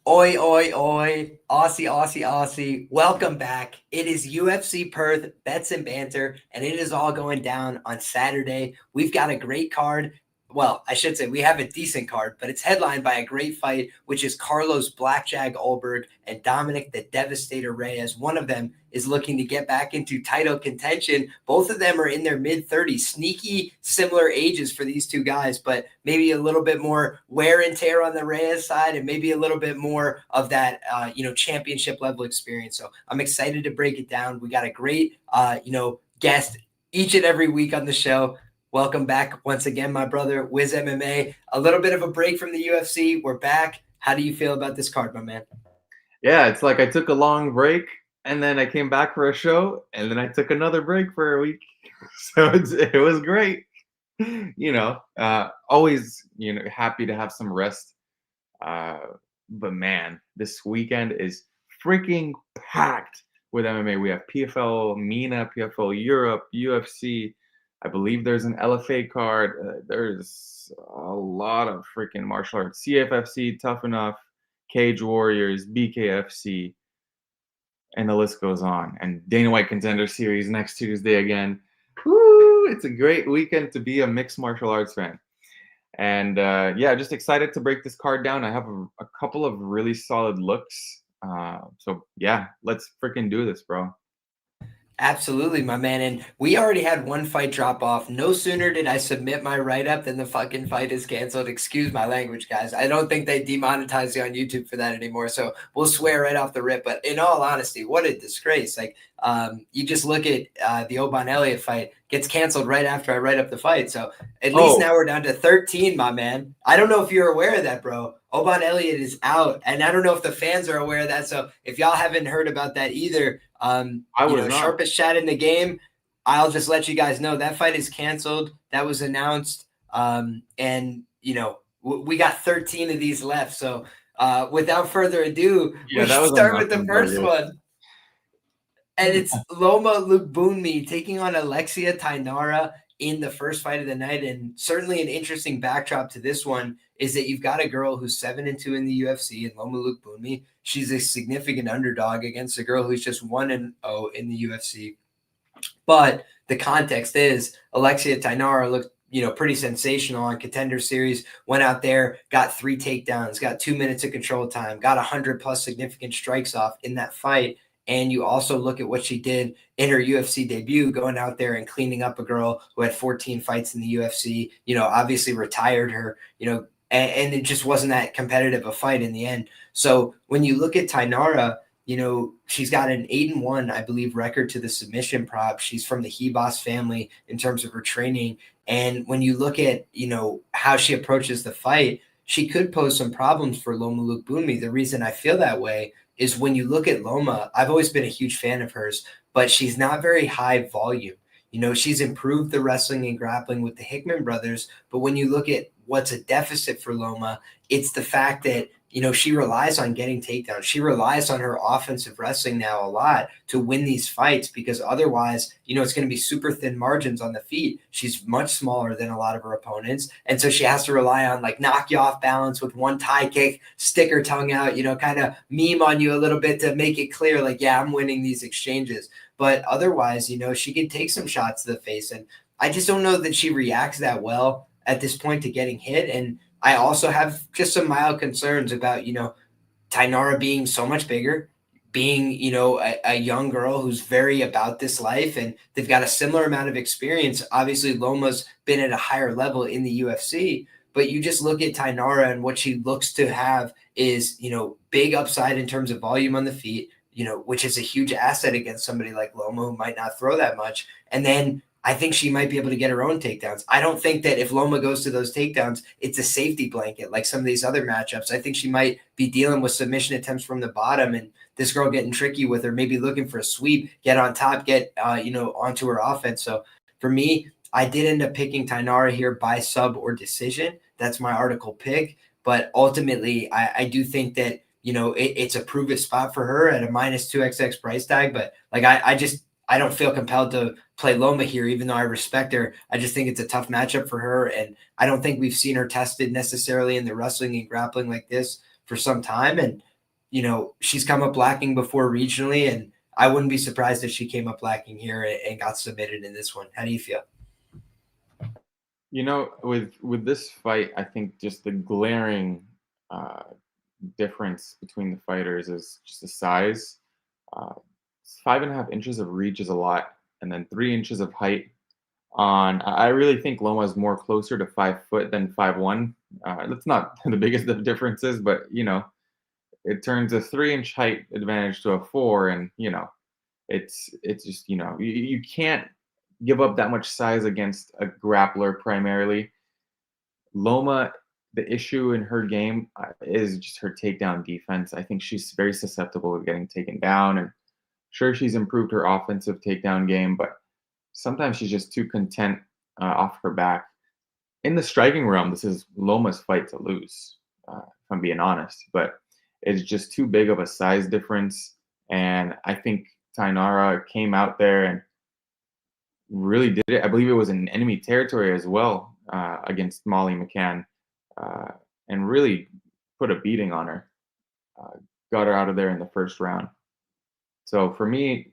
Oi, oi, oi, Aussie, Aussie, Aussie. Welcome back. It is UFC Perth, Bets and Banter, and it is all going down on Saturday. We've got a great card. Well, I should say we have a decent card, but it's headlined by a great fight, which is Carlos Blackjack Ulberg and Dominick the Devastator Reyes. One of them is looking to get back into title contention. Both of them are in their mid-30s. Sneaky similar ages for these two guys, but maybe a little bit more wear and tear on the Reyes side and maybe a little bit more of that, championship level experience. So I'm excited to break it down. We got a great, guest each and every week on the show. Welcome back once again, my brother, Wizz MMA. A little bit of a break from the UFC. We're back. How do you feel about this card, my man? Yeah, it's like I took a long break and then I came back for a show and then I took another break for a week. So it was great. Always, happy to have some rest. But man, this weekend is freaking packed with MMA. We have PFL MENA, PFL Europe, UFC. I believe there's an LFA card. There's a lot of freaking martial arts. CFFC, Tough Enough, Cage Warriors, BKFC, and the list goes on. And Dana White Contender Series next Tuesday again. Woo! It's a great weekend to be a mixed martial arts fan. And just excited to break this card down. I have a couple of really solid looks. Let's freaking do this, bro. Absolutely, my man. And we already had one fight drop off. No sooner did I submit my write-up than the fucking fight is canceled. Excuse my language, guys. I don't think they demonetize you on YouTube for that anymore. So we'll swear right off the rip. But in all honesty, what a disgrace. You just look at the Oban Elliott fight, gets canceled right after I write up the fight. So at least now we're down to 13, my man. I don't know if you're aware of that, bro. Oban Elliott is out. And I don't know if the fans are aware of that. So if y'all haven't heard about that either, sharpest chat in the game, I'll just let you guys know that fight is canceled. That was announced. We got 13 of these left. So without further ado, we can start with the first one. And it's Loma Lookboonmee taking on Alexia Thainara in the first fight of the night. And certainly an interesting backdrop to this one is that you've got a girl who's 7-2 in the UFC, and Loma Lookboonmee. She's a significant underdog against a girl who's just 1-0 in the UFC. But the context is Alexia Thainara looked, pretty sensational on Contender Series, went out there, got 3 takedowns, got 2 minutes of control time, got 100+ significant strikes off in that fight. And you also look at what she did in her UFC debut, going out there and cleaning up a girl who had 14 fights in the UFC, obviously retired her, and it just wasn't that competitive a fight in the end. So when you look at Thainara, she's got an 8-1, I believe, record to the submission prop. She's from the Hebos family in terms of her training. And when you look at, how she approaches the fight, she could pose some problems for Loma Lookboonmee. The reason I feel that way is when you look at Loma, I've always been a huge fan of hers, but she's not very high volume. She's improved the wrestling and grappling with the Hickman brothers, but when you look at what's a deficit for Loma, it's the fact that, she relies on getting takedowns. She relies on her offensive wrestling now a lot to win these fights, because otherwise, it's going to be super thin margins on the feet. She's much smaller than a lot of her opponents. And so she has to rely on knock you off balance with one tie kick, stick her tongue out, kind of meme on you a little bit to make it clear, I'm winning these exchanges. But otherwise, she can take some shots to the face. And I just don't know that she reacts that well at this point to getting hit. And I also have just some mild concerns about, Thainara being so much bigger, being, a young girl who's very about this life, and they've got a similar amount of experience. Obviously, Loma's been at a higher level in the UFC, but you just look at Thainara and what she looks to have is, big upside in terms of volume on the feet, which is a huge asset against somebody like Loma who might not throw that much. And then I think she might be able to get her own takedowns. I don't think that if Loma goes to those takedowns, it's a safety blanket like some of these other matchups. I think she might be dealing with submission attempts from the bottom, and this girl getting tricky with her, maybe looking for a sweep, get on top, get onto her offense. So for me, I did end up picking Thainara here by sub or decision. That's my article pick. But ultimately, I do think that, it's a prove it spot for her at a -2XX price tag. But I don't feel compelled to play Loma here, even though I respect her. I just think it's a tough matchup for her, and I don't think we've seen her tested necessarily in the wrestling and grappling like this for some time. And you know, she's come up lacking before regionally, and I wouldn't be surprised if she came up lacking here and got submitted in this one. How do you feel? You know, with this fight, I think just the glaring difference between the fighters is just the size. 5.5 inches of reach is a lot, and then 3 inches of height. I really think Loma is more closer to 5 foot than 5'1". That's not the biggest of differences, but you know, it turns a 3-inch height advantage to a 4, and you know, it's just, you know, you can't give up that much size against a grappler primarily. Loma, the issue in her game is just her takedown defense. I think she's very susceptible to getting taken down, and sure, she's improved her offensive takedown game, but sometimes she's just too content off her back. In the striking realm, this is Loma's fight to lose, if I'm being honest. But it's just too big of a size difference. And I think Thainara came out there and really did it. I believe it was in enemy territory as well against Molly McCann, and really put a beating on her. Got her out of there in the first round. So for me,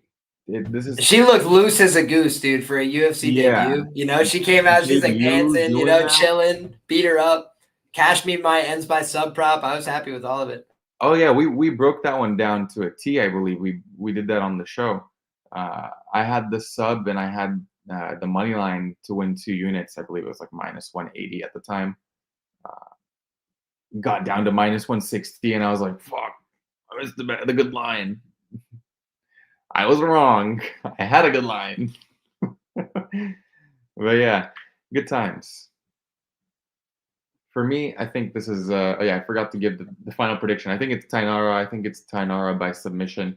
she looked loose as a goose, dude, for a UFC debut. You know, she came out, she's like dancing, you know, chilling, beat her up, cashed me my ends by sub prop. I was happy with all of it. Oh yeah, we broke that one down to a T, I believe. We did that on the show. I had the sub and I had the money line to win 2 units. I believe it was like -180 at the time. Got down to -160, and I was like, "Fuck, I missed the good line." I was wrong. I had a good line. But yeah, good times. For me, I think this is I forgot to give the final prediction. I think it's Thainara. I think it's Thainara by submission.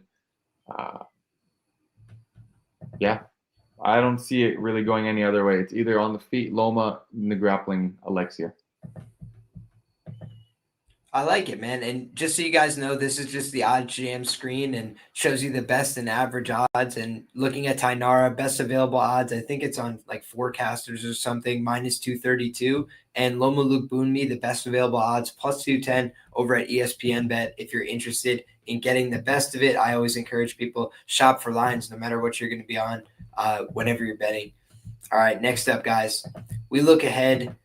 Yeah, I don't see it really going any other way. It's either on the feet, Loma, in the grappling, Alexia. I like it, man. And just so you guys know, this is just the Odds Jam screen and shows you the best and average odds. And looking at Thainara, best available odds, I think it's on like Forecasters or something, -232. And Loma Lookboonmee, the best available odds, +210 over at ESPN Bet. If you're interested in getting the best of it, I always encourage people, shop for lines no matter what you're going to be on whenever you're betting. All right, next up, guys, we look ahead.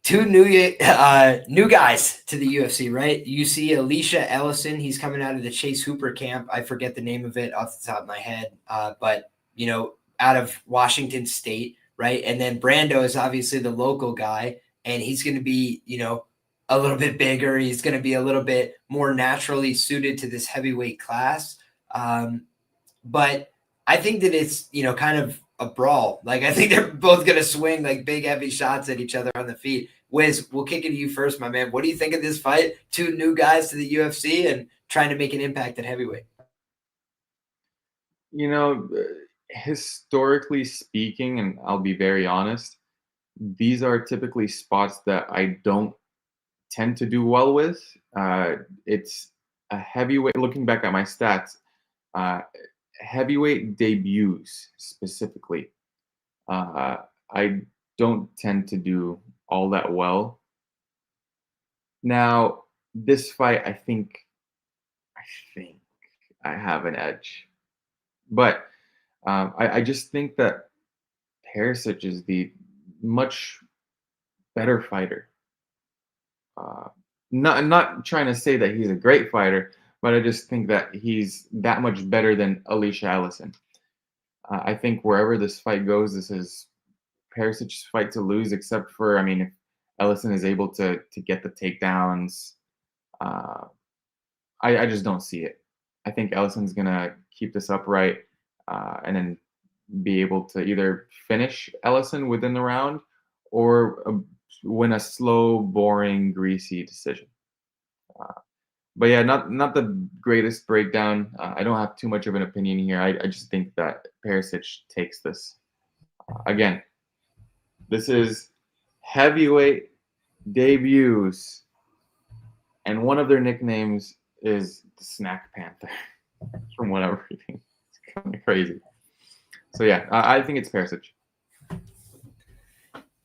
2 new guys to the UFC, right? You see Ellison. He's coming out of the Chase Hooper camp. I forget the name of it off the top of my head, but, you know, out of Washington State, right? And then Brando is obviously the local guy, and he's going to be, you know, a little bit bigger. He's going to be a little bit more naturally suited to this heavyweight class. But I think that it's, you know, kind of a brawl. Like, I think they're both going to swing like big, heavy shots at each other on the feet. Wizz, we'll kick it to you first, my man. What do you think of this fight? 2 new guys to the UFC and trying to make an impact at heavyweight. You know, historically speaking, and I'll be very honest, these are typically spots that I don't tend to do well with. It's a heavyweight. Looking back at my stats, heavyweight debuts specifically, I don't tend to do all that well. Now, this fight, I think I have an edge, but I just think that Pericic is the much better fighter. Not trying to say that he's a great fighter, but I just think that he's that much better than Ellison. I think wherever this fight goes, this is Perisic's fight to lose, except for, I mean, if Ellison is able to get the takedowns, I just don't see it. I think Ellison's going to keep this upright and then be able to either finish Ellison within the round or win a slow, boring, greasy decision. But yeah, not the greatest breakdown. I don't have too much of an opinion here. I just think that Pericic takes this. Again, this is heavyweight debuts, and one of their nicknames is the Snack Panther, from what I'm reading. It's kind of crazy. So yeah, I think it's Pericic.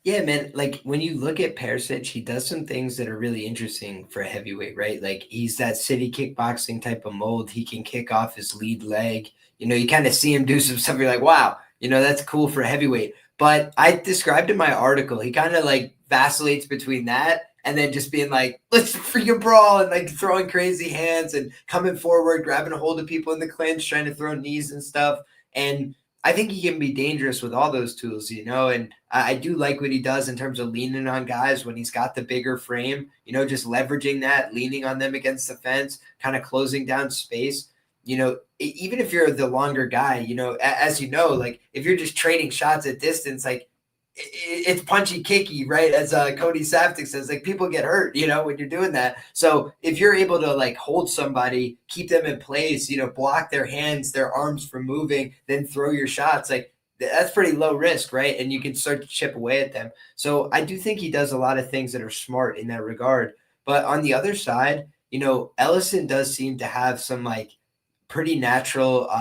Yeah, man. Like when you look at Pericic, he does some things that are really interesting for a heavyweight, right? Like he's that city kickboxing type of mold. He can kick off his lead leg. You kind of see him do some stuff. You're like, wow, that's cool for a heavyweight. But I described in my article, he kind of like vacillates between that and then just being like, let's freaking brawl and like throwing crazy hands and coming forward, grabbing a hold of people in the clinch, trying to throw knees and stuff. And I think he can be dangerous with all those tools, and I do like what he does in terms of leaning on guys when he's got the bigger frame, just leveraging that, leaning on them against the fence, kind of closing down space. Even if you're the longer guy, as like if you're just trading shots at distance, like it's punchy kicky, right? As Cody Saftik says, like people get hurt, when you're doing that. So if you're able to like hold somebody, keep them in place, block their hands, their arms from moving, then throw your shots, like that's pretty low risk, right? And you can start to chip away at them. So I do think he does a lot of things that are smart in that regard. But on the other side, Ellison does seem to have some like pretty natural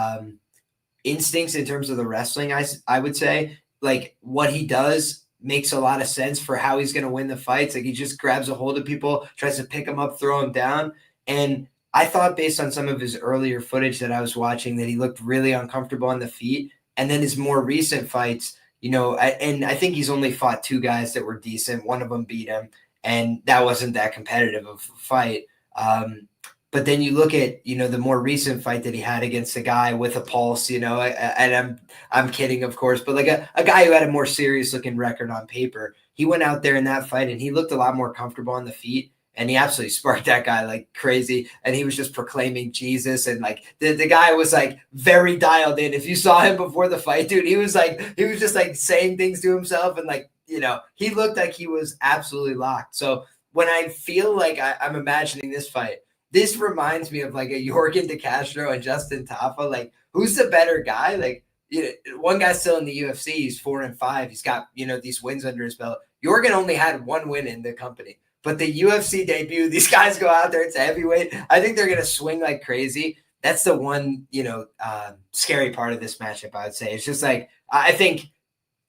instincts in terms of the wrestling, I would say. Like what he does makes a lot of sense for how he's going to win the fights. Like he just grabs a hold of people, tries to pick them up, throw them down. And I thought based on some of his earlier footage that I was watching that he looked really uncomfortable on the feet. And then his more recent fights, and I think he's only fought two guys that were decent. One of them beat him, and that wasn't that competitive of a fight. But then you look at, the more recent fight that he had against a guy with a pulse, and I'm kidding, of course, but like a guy who had a more serious looking record on paper. He went out there in that fight and he looked a lot more comfortable on the feet. And he absolutely sparked that guy like crazy. And he was just proclaiming Jesus. And like the guy was like very dialed in. If you saw him before the fight, dude, he was just like saying things to himself. And like, he looked like he was absolutely locked. So when I feel like I'm imagining this fight, this reminds me of like a Yorgan De Castro and Justin Tafa. Like, who's the better guy? Like, one guy's still in the UFC. He's 4-5. He's got, these wins under his belt. Yorgan only had one win in the company. But the UFC debut, these guys go out there. It's a heavyweight. I think they're going to swing like crazy. That's the one, scary part of this matchup, I would say. It's just like, I think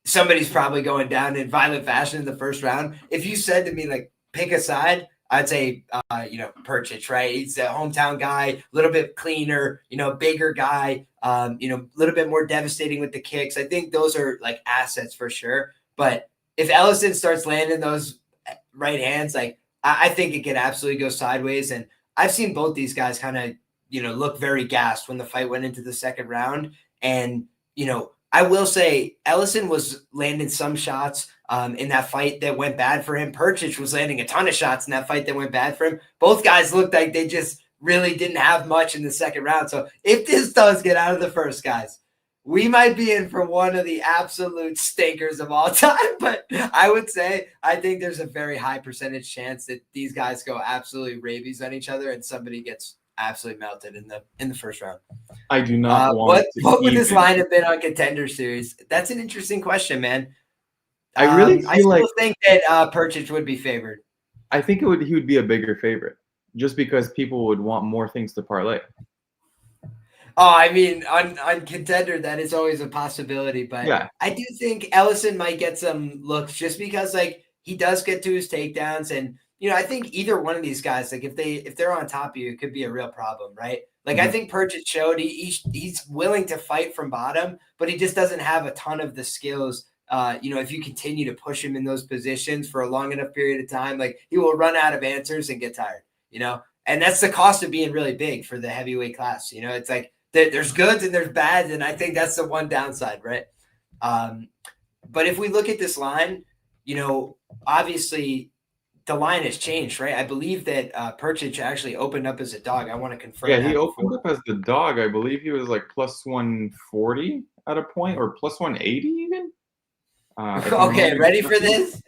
somebody's probably going down in violent fashion in the first round. If you said to me, like, pick a side, I'd say, Pericic, right? He's a hometown guy, a little bit cleaner, bigger guy, a little bit more devastating with the kicks. I think those are like assets for sure. But if Ellison starts landing those right hands, like I think it could absolutely go sideways. And I've seen both these guys kind of, look very gassed when the fight went into the second round. And, I will say Ellison was landing some shots in that fight that went bad for him. Pericic was landing a ton of shots in that fight that went bad for him. Both guys looked like they just really didn't have much in the second round. So if this does get out of the first, guys, we might be in for one of the absolute stinkers of all time. But I would say I think there's a very high percentage chance that these guys go absolutely rabies on each other and somebody gets absolutely melted in the first round. I do not want what would this line have been on Contender Series? That's an interesting question, man. I really feel think that Pericic would be favored. I think he would be a bigger favorite just because people would want more things to parlay. Oh, I mean, on Contender, that is always a possibility. But yeah. I do think Ellison might get some looks just because, like, he does get to his takedowns. And, I think either one of these guys, like, if they're on top of you, it could be a real problem, right? Like, I think Pericic showed he's willing to fight from bottom, but he just doesn't have a ton of the skills. If you continue to push him in those positions for a long enough period of time, like, he will run out of answers and get tired, And that's the cost of being really big for the heavyweight class. It's like, there's goods and there's bads, and I think that's the one downside, right? But if we look at this line, obviously the line has changed, right? I believe that Pericic actually opened up as a dog. I want to confirm. Yeah, he opened up as the dog. I believe he was like plus 140 at a point, or plus 180 even. Okay, ready for this?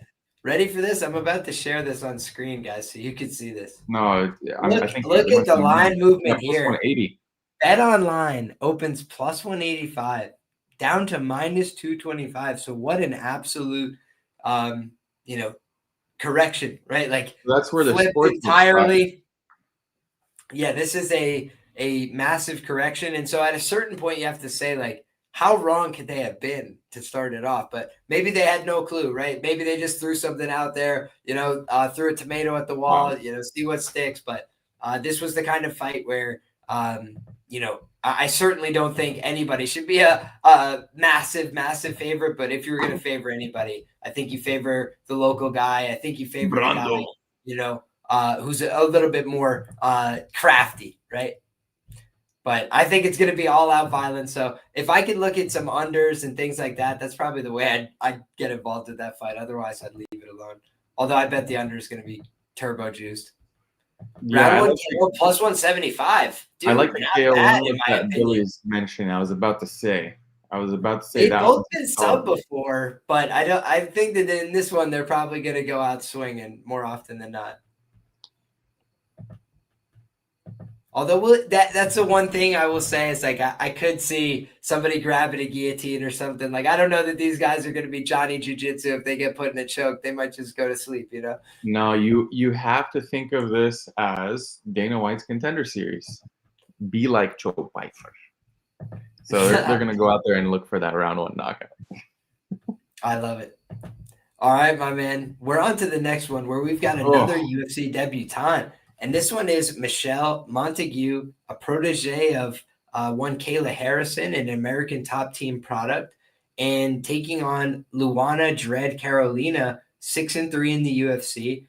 Ready for this? I'm about to share this on screen, guys, so you can see this. No, I think look at the line movement here. 180. Bet Online opens plus 185 down to minus 225. So what an absolute, correction, right? Like that's where the flipped entirely. Yeah, this is a massive correction. And so at a certain point, you have to say, like, how wrong could they have been to start it off? But maybe they had no clue, right? Maybe they just threw something out there, threw a tomato at the wall, see what sticks. But this was the kind of fight where, I certainly don't think anybody should be a massive, massive favorite. But if you were going to favor anybody, I think you favor the local guy. I think you favor a guy, who's a little bit more crafty, right? But I think it's going to be all-out violence. So if I could look at some unders and things like that, that's probably the way I'd get involved with that fight. Otherwise, I'd leave it alone. Although I bet the under is going to be turbo juiced. Yeah, Round 1 plus 175. Dude, I like the KO that Billy's mentioning. I was about to say they've both been sub before, but I think that in this one they're probably going to go out swinging more often than not. Although that's the one thing I will say is like I could see somebody grabbing a guillotine or something. Like I don't know that these guys are going to be Johnny Jiu-Jitsu. If they get put in a choke, they might just go to sleep. No, you have to think of this as Dana White's Contender Series. Be like Joe Pfeiffer. So they're going to go out there and look for that round 1 knockout. I love it. All right, my man. We're on to the next one where we've got another UFC debutante. And this one is Michelle Montague, a protege of one Kayla Harrison, an American top team product, and taking on Luana Dread Karolina, 6-3 in the UFC,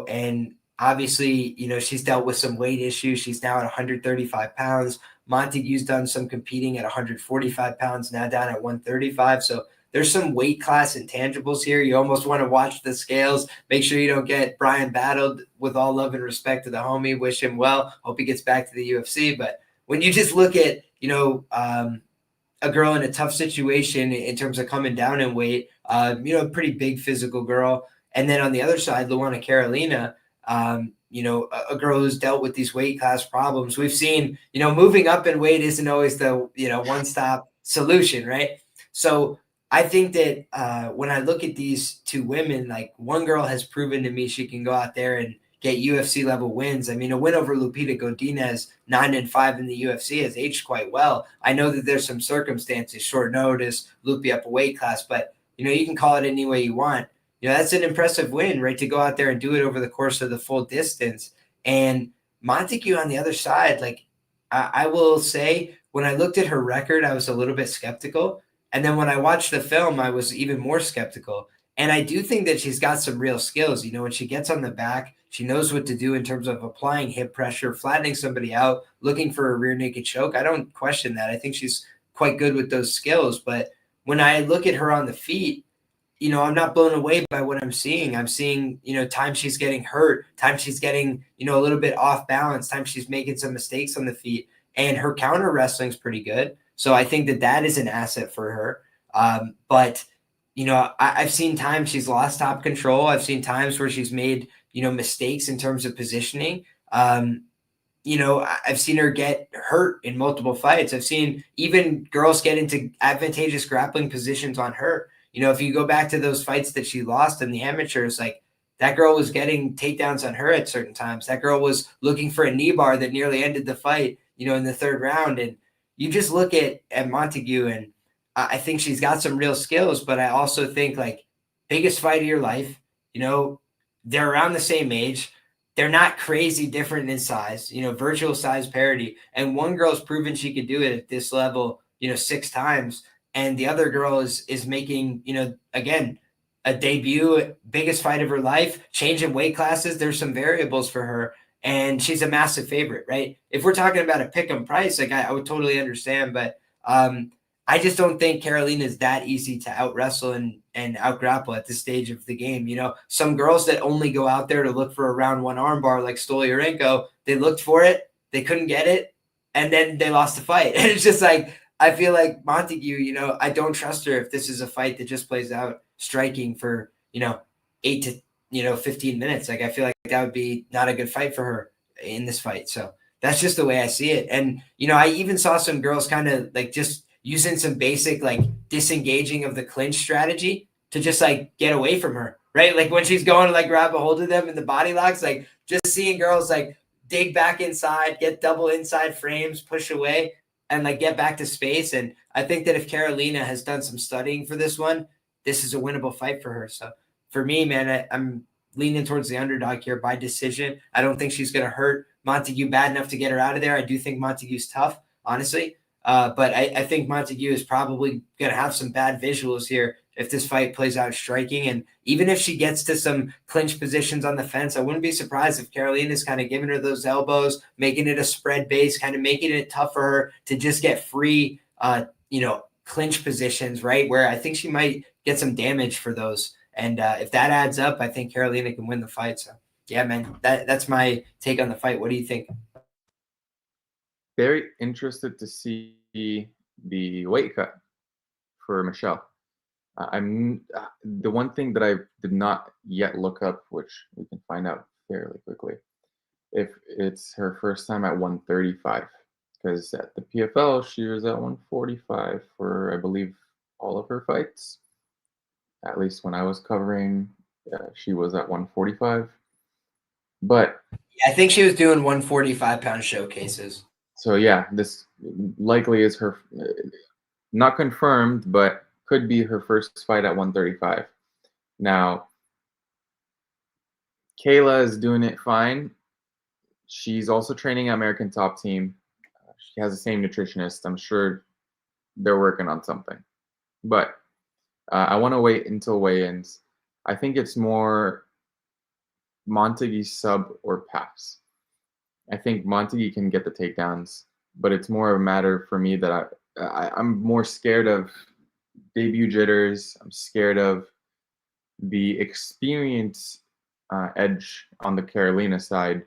and obviously, she's dealt with some weight issues. She's now at 135 pounds. Montague's done some competing at 145 pounds, now down at 135. So there's some weight class intangibles here. You almost want to watch the scales. Make sure you don't get Brian battled. With all love and respect to the homie. Wish him well. Hope he gets back to the UFC. But when you just look at, a girl in a tough situation in terms of coming down in weight, a pretty big physical girl. And then on the other side, Luana Karolina, a girl who's dealt with these weight class problems. We've seen, moving up in weight isn't always the, one-stop solution, right? So I think that when I look at these two women, like one girl has proven to me she can go out there and get UFC level wins. I mean, a win over Lupita Godinez, 9-5 in the UFC, has aged quite well. I know that there's some circumstances, short notice, Lupi up a weight class, but you can call it any way you want. That's an impressive win, right? To go out there and do it over the course of the full distance. And Montague on the other side, like I will say, when I looked at her record, I was a little bit skeptical. And then when I watched the film, I was even more skeptical. And I do think that she's got some real skills. When she gets on the back, she knows what to do in terms of applying hip pressure, flattening somebody out, looking for a rear naked choke. I don't question that. I think she's quite good with those skills. But when I look at her on the feet, I'm not blown away by what I'm seeing. I'm seeing, times she's getting hurt, times she's getting, a little bit off balance, times she's making some mistakes on the feet. And her counter wrestling is pretty good. So I think that is an asset for her. But, I've seen times she's lost top control. I've seen times where she's made, mistakes in terms of positioning. I've seen her get hurt in multiple fights. I've seen even girls get into advantageous grappling positions on her. If you go back to those fights that she lost in the amateurs, like that girl was getting takedowns on her at certain times. That girl was looking for a knee bar that nearly ended the fight, in the third round. And you just look at Montague, and I think she's got some real skills, but I also think like biggest fight of your life, they're around the same age. They're not crazy different in size, virtual size parity. And one girl's proven she could do it at this level, 6 times. And the other girl is making, again, a debut, biggest fight of her life, changing weight classes. There's some variables for her. And she's a massive favorite, right? If we're talking about a pick 'em price, like I would totally understand. But I just don't think Karolina is that easy to out wrestle and out grapple at this stage of the game. Some girls that only go out there to look for a round 1 armbar like Stolyarenko, they looked for it, they couldn't get it, and then they lost the fight. And it's just like, I feel like Montague, I don't trust her if this is a fight that just plays out striking for, 8 to 15 minutes. Like I feel like that would be not a good fight for her in this fight. So that's just the way I see it. And, I even saw some girls kind of like just using some basic like disengaging of the clinch strategy to just like get away from her, right? Like when she's going to like grab a hold of them in the body locks, like just seeing girls like dig back inside, get double inside frames, push away. and like get back to space. And I think that if Karolina has done some studying for this one, this is a winnable fight for her. So for me, man, I'm leaning towards the underdog here by decision. I don't think she's going to hurt Montague bad enough to get her out of there. I do think Montague's tough, honestly. But I think Montague is probably going to have some bad visuals here if this fight plays out striking. And even if she gets to some clinch positions on the fence, I wouldn't be surprised if Karolina is kind of giving her those elbows, making it a spread base, kind of making it tough for her to just get free, clinch positions, right? Where I think she might get some damage for those. And if that adds up, I think Karolina can win the fight. So, yeah, man, that's my take on the fight. What do you think? Very interested to see the weight cut for Michelle. I'm the one thing that I did not yet look up, which we can find out fairly quickly, if it's her first time at 135, because at the PFL she was at 145 for, I believe, all of her fights. At least when I was covering, she was at 145. But yeah, I think she was doing 145-pound showcases. So yeah, this likely is her, not confirmed, but could be her first fight at 135. Now, Kayla is doing it fine. She's also training at American Top Team. She has the same nutritionist. I'm sure they're working on something. But I want to wait until weigh-ins. I think it's more Montague sub or pass. I think Montague can get the takedowns, but it's more of a matter for me that I'm more scared of debut jitters. I'm scared of the experience edge on the Karolina side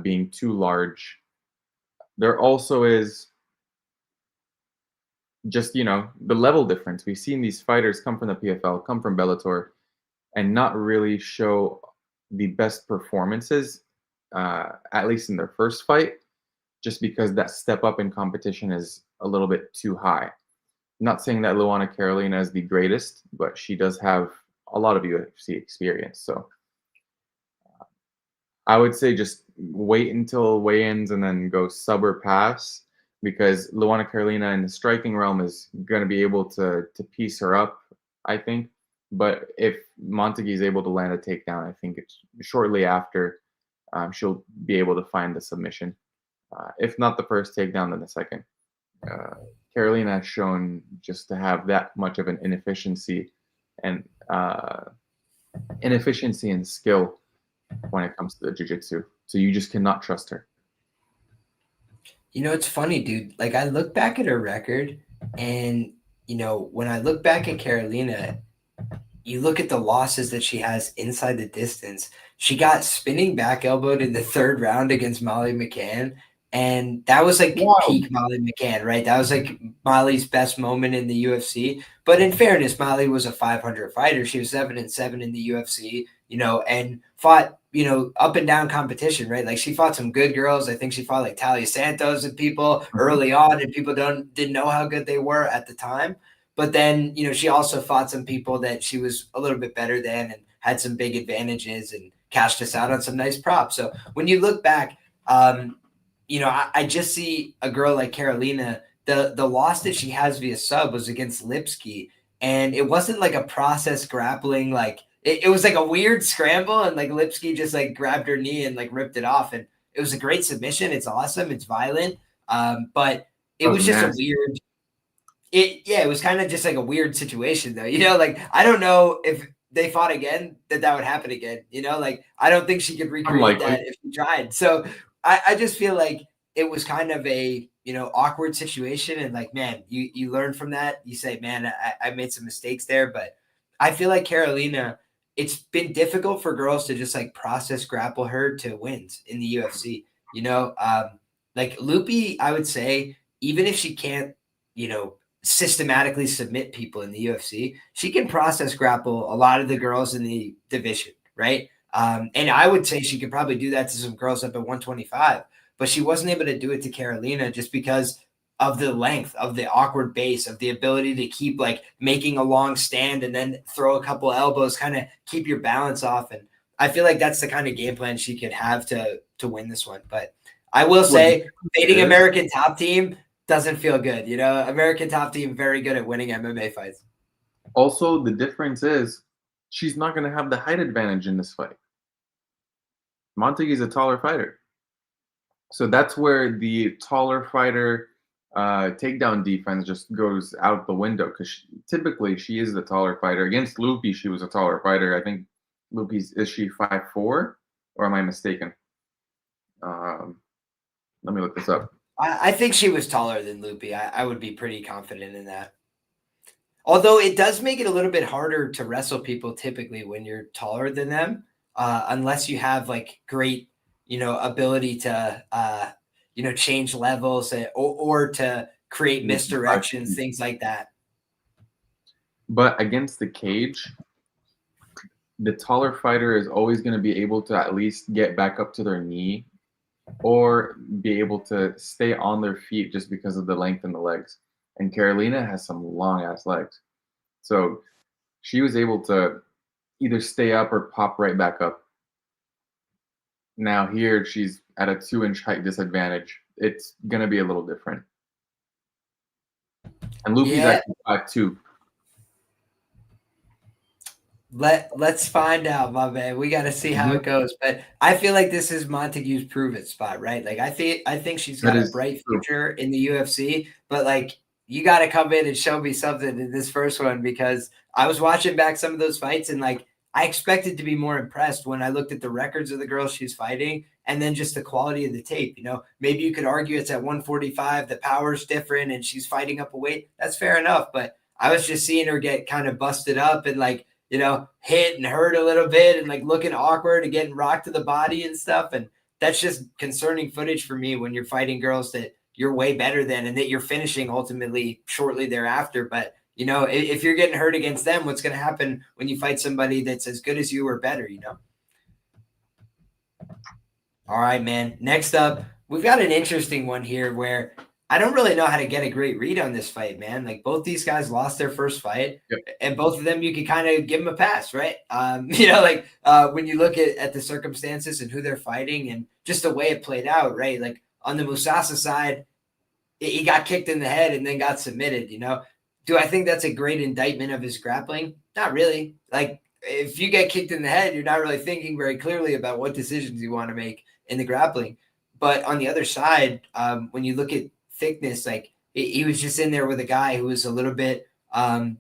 being too large. There also is just, the level difference. We've seen these fighters come from the PFL, come from Bellator, and not really show the best performances, at least in their first fight, just because that step up in competition is a little bit too high. I'm not saying that Luana Karolina is the greatest, but she does have a lot of UFC experience. So I would say just wait until weigh-ins and then go sub or pass, because Luana Karolina in the striking realm is going to be able to piece her up, I think. But if Montague is able to land a takedown, I think it's shortly after she'll be able to find the submission. If not the first takedown, then the second. Karolina has shown just to have that much of an inefficiency and skill when it comes to the jiu-jitsu. So you just cannot trust her. It's funny, dude. Like, I look back at her record, and, when I look back at Karolina, you look at the losses that she has inside the distance. She got spinning back elbowed in the third round against Molly McCann. And that was like peak Molly McCann, right? That was like Molly's best moment in the UFC. But in fairness, Molly was a 500 fighter. She was 7-7 in the UFC, and fought, up and down competition, right? Like, she fought some good girls. I think she fought like Talia Santos and people early on, and people didn't know how good they were at the time. But then, she also fought some people that she was a little bit better than and had some big advantages and cashed us out on some nice props. So when you look back, I just see a girl like Karolina. The loss that she has via sub was against Lipsky, and it wasn't like a process grappling. Like, it was like a weird scramble, and like Lipsky just like grabbed her knee and like ripped it off, and it was a great submission. It's awesome. It's violent, but it was just a weird. It was kind of just like a weird situation, though. Like, I don't know if they fought again that would happen again. Like, I don't think she could recreate that if she tried. So I just feel like it was kind of a awkward situation, and like, man, you learn from that. You say, man, I made some mistakes there, but I feel like Karolina, it's been difficult for girls to just like process grapple her to wins in the UFC. Like Loopy, I would say, even if she can't, systematically submit people in the UFC, she can process grapple a lot of the girls in the division, right? And I would say she could probably do that to some girls up at 125, but she wasn't able to do it to Karolina just because of the length, of the awkward base, of the ability to keep like making a long stand and then throw a couple elbows, kind of keep your balance off. And I feel like that's the kind of game plan she could have to win this one. But I will say, fading American Top Team, doesn't feel good. You know, American Top Team, very good at winning MMA fights. Also, the difference is she's not going to have the height advantage in this fight. Montague is a taller fighter. So that's where the taller fighter takedown defense just goes out the window, because typically she is the taller fighter. Against Loopy, she was a taller fighter. I think is she 5'4", or am I mistaken? Let me look this up. I think she was taller than Loopy. I would be pretty confident in that. Although it does make it a little bit harder to wrestle people typically when you're taller than them, unless you have like great, ability to, change levels or to create misdirections, things like that. But against the cage, the taller fighter is always going to be able to at least get back up to their knee or be able to stay on their feet just because of the length in the legs. And Karolina has some long-ass legs. So she was able to either stay up or pop right back up. Now here, she's at a 2-inch height disadvantage. It's going to be a little different. And Loopy's actually 5'2". Let's find out, my man. We got to see how it goes. But I feel like this is Montague's prove-it spot, right? Like I think she's got a bright future in the UFC, but like you got to come in and show me something in this first one, because I was watching back some of those fights and like I expected to be more impressed when I looked at the records of the girls she's fighting and then just the quality of the tape. Maybe you could argue it's at 145, the power's different and she's fighting up a weight. That's fair enough, but I was just seeing her get kind of busted up and like hit and hurt a little bit and like looking awkward and getting rocked to the body and stuff. And that's just concerning footage for me when you're fighting girls that you're way better than and that you're finishing ultimately shortly thereafter. But, if you're getting hurt against them, what's going to happen when you fight somebody that's as good as you or better, All right, man. Next up, we've got an interesting one here where I don't really know how to get a great read on this fight, man. Like both these guys lost their first fight, and both of them you could kind of give them a pass, right? When you look at the circumstances and who they're fighting and just the way it played out, right? Like on the Musasa side, he got kicked in the head and then got submitted. Do I think that's a great indictment of his grappling? Not really. Like if you get kicked in the head, you're not really thinking very clearly about what decisions you want to make in the grappling. But on the other side, when you look at Thicknesse, like he was just in there with a guy who was a little bit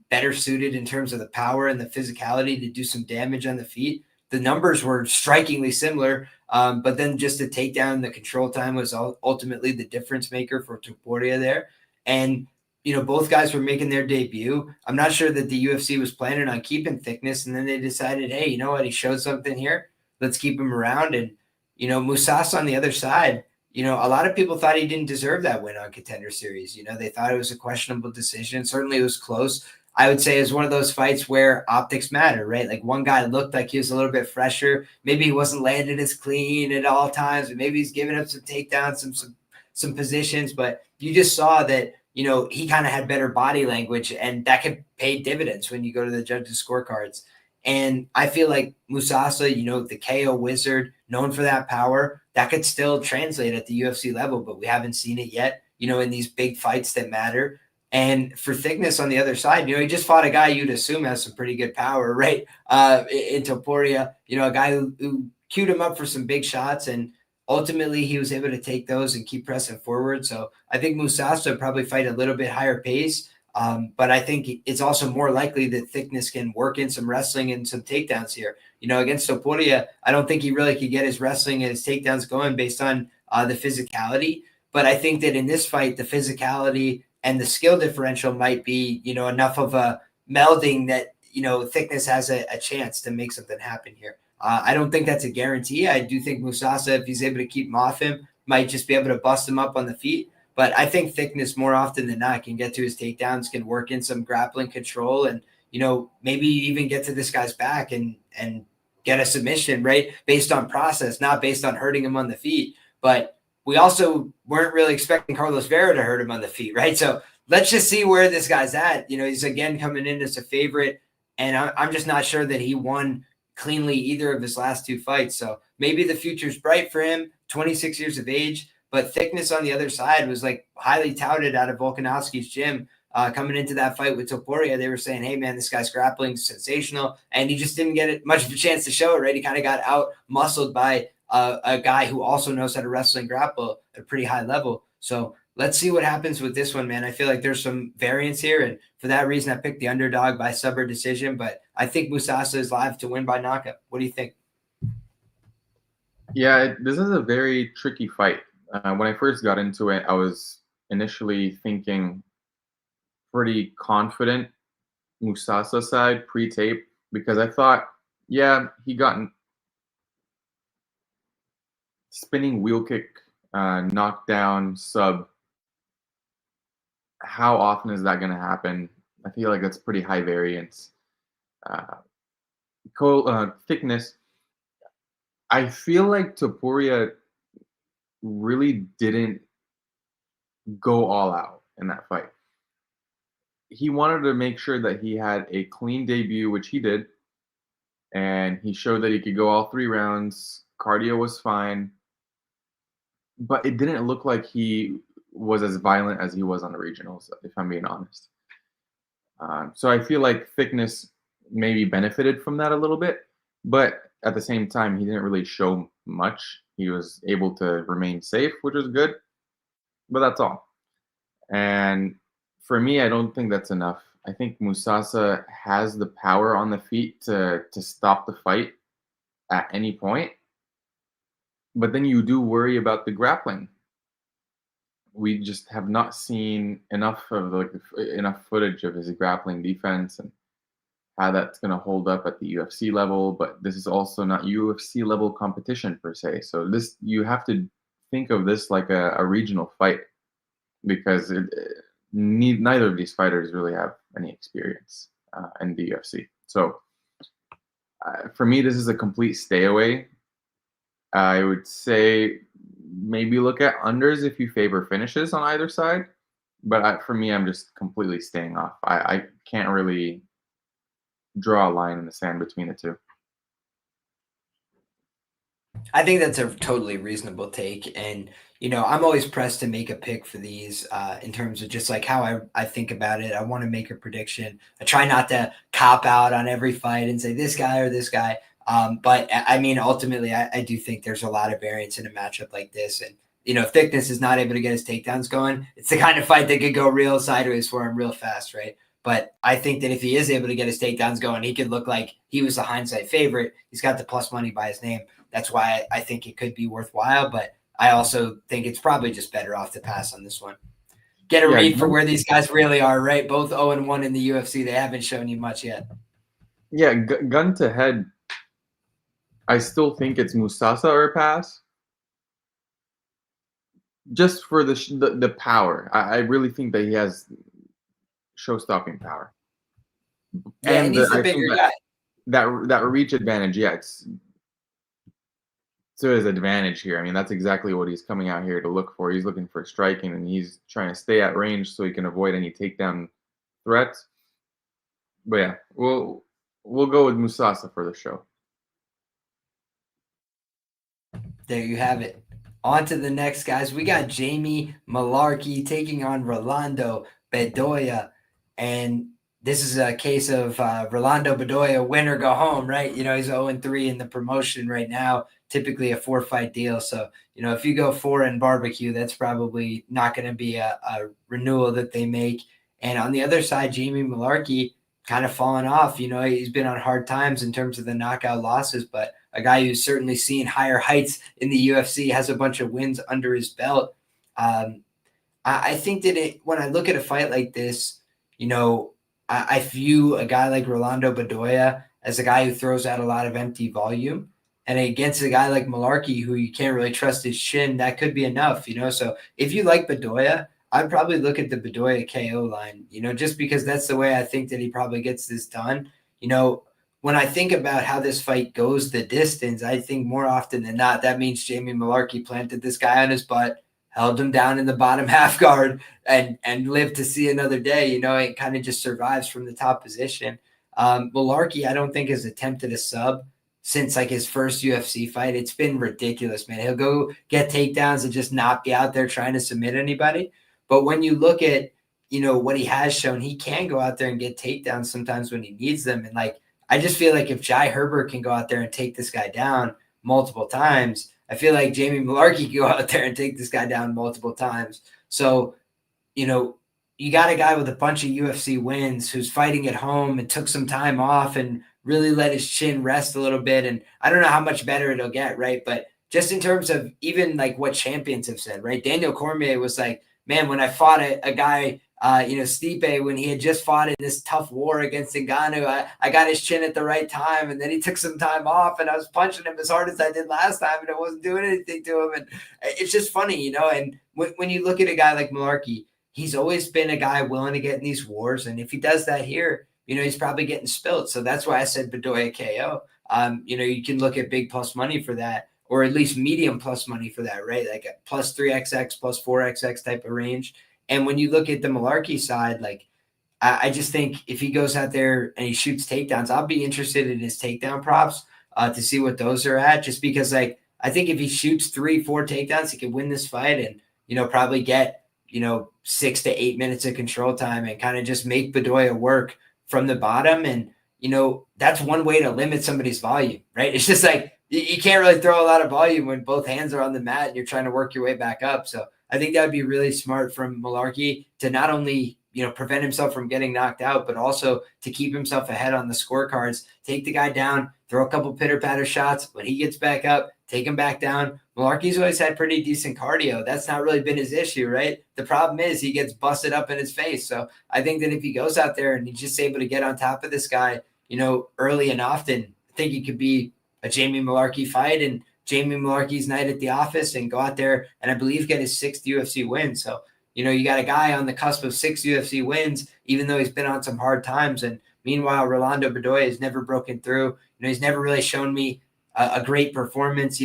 better suited in terms of the power and the physicality to do some damage on the feet. The numbers were strikingly similar, but then just the takedown, the control time was ultimately the difference maker for Topuria there. And both guys were making their debut. I'm not sure that the UFC was planning on keeping Thicknesse, and then they decided, hey, you know what? He showed something here. Let's keep him around. And Musasa on the other side, a lot of people thought he didn't deserve that win on Contender Series. They thought it was a questionable decision. Certainly it was close. I would say it was one of those fights where optics matter, right? Like one guy looked like he was a little bit fresher. Maybe he wasn't landed as clean at all times, but maybe he's giving up some takedowns, some positions. But you just saw that, he kind of had better body language, and that could pay dividends when you go to the judges' scorecards. And I feel like Musasa, the KO wizard, known for that power, that could still translate at the UFC level, but we haven't seen it yet, in these big fights that matter. And for Thicknesse on the other side, he just fought a guy you'd assume has some pretty good power, right? In Topuria, a guy who queued him up for some big shots, and ultimately he was able to take those and keep pressing forward. So I think Musasa would probably fight a little bit higher pace. But I think it's also more likely that Thicknesse can work in some wrestling and some takedowns here. Against Topuria, I don't think he really could get his wrestling and his takedowns going based on the physicality. But I think that in this fight, the physicality and the skill differential might be, enough of a melding that, Thicknesse has a chance to make something happen here. I don't think that's a guarantee. I do think Musasa, if he's able to keep him off him, might just be able to bust him up on the feet. But I think Thicknesse more often than not can get to his takedowns, can work in some grappling control, and, maybe even get to this guy's back and get a submission, right? Based on process, not based on hurting him on the feet. But we also weren't really expecting Carlos Vera to hurt him on the feet, right? So let's just see where this guy's at. He's again coming in as a favorite, and I'm just not sure that he won cleanly either of his last two fights. So maybe the future's bright for him, 26 years of age. But Thicknesse on the other side was like highly touted out of Volkanovski's gym. Coming into that fight with Topuria, they were saying, hey, man, this guy's grappling sensational. And he just didn't get much of a chance to show it, right? He kind of got out-muscled by a guy who also knows how to wrestle and grapple at a pretty high level. So let's see what happens with this one, man. I feel like there's some variance here. And for that reason, I picked the underdog by sub or decision. But I think Musasa is live to win by knockout. What do you think? Yeah, this is a very tricky fight. When I first got into it, I was initially thinking pretty confident Musasa side pre-tape because I thought, yeah, he got spinning wheel kick, knockdown, sub. How often is that going to happen? I feel like that's pretty high variance. Thicknesse. I feel like Topuria really didn't go all out in that fight. He wanted to make sure that he had a clean debut, which he did. And he showed that he could go all 3 rounds. Cardio was fine. But it didn't look like he was as violent as he was on the regionals, if I'm being honest. So I feel like Thicknesse maybe benefited from that a little bit. But at the same time, he didn't really show much. He was able to remain safe, which was good. But that's all. And for me, I don't think that's enough. I think Musasa has the power on the feet to stop the fight at any point. But then you do worry about the grappling. We just have not seen enough footage of his grappling defense and how that's going to hold up at the UFC level. But this is also not UFC level competition per se. So you have to think of this like a regional fight because neither of these fighters really have any experience in the UFC. So for me, this is a complete stay away. I would say maybe look at unders if you favor finishes on either side. But for me, I'm just completely staying off. I can't really draw a line in the sand between the two. I think that's a totally reasonable take. And, I'm always pressed to make a pick for these in terms of just like how I think about it. I want to make a prediction. I try not to cop out on every fight and say this guy or this guy. But I mean, ultimately, I do think there's a lot of variance in a matchup like this. And, if Thicknesse is not able to get his takedowns going, it's the kind of fight that could go real sideways for him real fast, right? But I think that if he is able to get his takedowns going, he could look like he was the hindsight favorite. He's got the plus money by his name. That's why I think it could be worthwhile. But I also think it's probably just better off to pass on this one. Get a read for where these guys really are, right? Both 0-1 in the UFC. They haven't shown you much yet. Yeah, gun to head, I still think it's Musasa or a pass. Just for the power. I really think that he has show-stopping power. Yeah, and he's the bigger guy. That reach advantage, yeah, it's to his advantage here. I mean, that's exactly what he's coming out here to look for. He's looking for striking, and he's trying to stay at range so he can avoid any takedown threats. But yeah, we'll go with Musasa for the show. There you have it. On to the next, guys. We got Jamie Mullarkey taking on Rolando Bedoya. And this is a case of Rolando Bedoya, win or go home, right? He's 0-3 in the promotion right now, typically a 4-fight deal. So, if you go 4 in barbecue, that's probably not going to be a renewal that they make. And on the other side, Jamie Mullarkey kind of fallen off. He's been on hard times in terms of the knockout losses, but a guy who's certainly seen higher heights in the UFC, has a bunch of wins under his belt. I think that when I look at a fight like this, I view a guy like Rolando Bedoya as a guy who throws out a lot of empty volume. And against a guy like Mullarkey, who you can't really trust his shin, that could be enough, So if you like Bedoya, I'd probably look at the Bedoya KO line, just because that's the way I think that he probably gets this done. When I think about how this fight goes the distance, I think more often than not, that means Jamie Mullarkey planted this guy on his butt, held him down in the bottom half guard, and lived to see another day. It kind of just survives from the top position. Mullarkey, I don't think, has attempted a sub since like his first UFC fight. It's been ridiculous, man. He'll go get takedowns and just not be out there trying to submit anybody. But when you look at, what he has shown, he can go out there and get takedowns sometimes when he needs them. And like, I just feel like if Jai Herbert can go out there and take this guy down multiple times, I feel like Jamie Mullarkey can go out there and take this guy down multiple times. So, you got a guy with a bunch of UFC wins who's fighting at home and took some time off and really let his chin rest a little bit. And I don't know how much better it'll get, right? But just in terms of even like what champions have said, right? Daniel Cormier was like, man, when I fought a guy, Stipe, when he had just fought in this tough war against Ngannou, I got his chin at the right time, and then he took some time off, and I was punching him as hard as I did last time, and it wasn't doing anything to him. And it's just funny, and when you look at a guy like Mullarkey, he's always been a guy willing to get in these wars, and if he does that here, he's probably getting spilled. So that's why I said Bedoya KO. You can look at big plus money for that, or at least medium plus money for that, right? Like a plus 3XX, plus 4XX type of range. And when you look at the Mullarkey side, like I just think if he goes out there and he shoots takedowns, I'll be interested in his takedown props to see what those are at. Just because, like, I think if he shoots 3-4 takedowns, he could win this fight and probably get 6 to 8 minutes of control time and kind of just make Bedoya work from the bottom. And that's one way to limit somebody's volume, right? It's just like you can't really throw a lot of volume when both hands are on the mat and you're trying to work your way back up. So I think that would be really smart from Mullarkey to not only, prevent himself from getting knocked out, but also to keep himself ahead on the scorecards, take the guy down, throw a couple pitter-patter shots. When he gets back up, take him back down. Mullarkey's always had pretty decent cardio. That's not really been his issue, right? The problem is he gets busted up in his face. So I think that if he goes out there and he's just able to get on top of this guy, early and often, I think it could be a Jamie Mullarkey fight and Jamie Mullarkey's night at the office and go out there and I believe get his 6th UFC win. So, you got a guy on the cusp of 6 UFC wins, even though he's been on some hard times. And meanwhile, Rolando Bedoya has never broken through. He's never really shown me a great performance.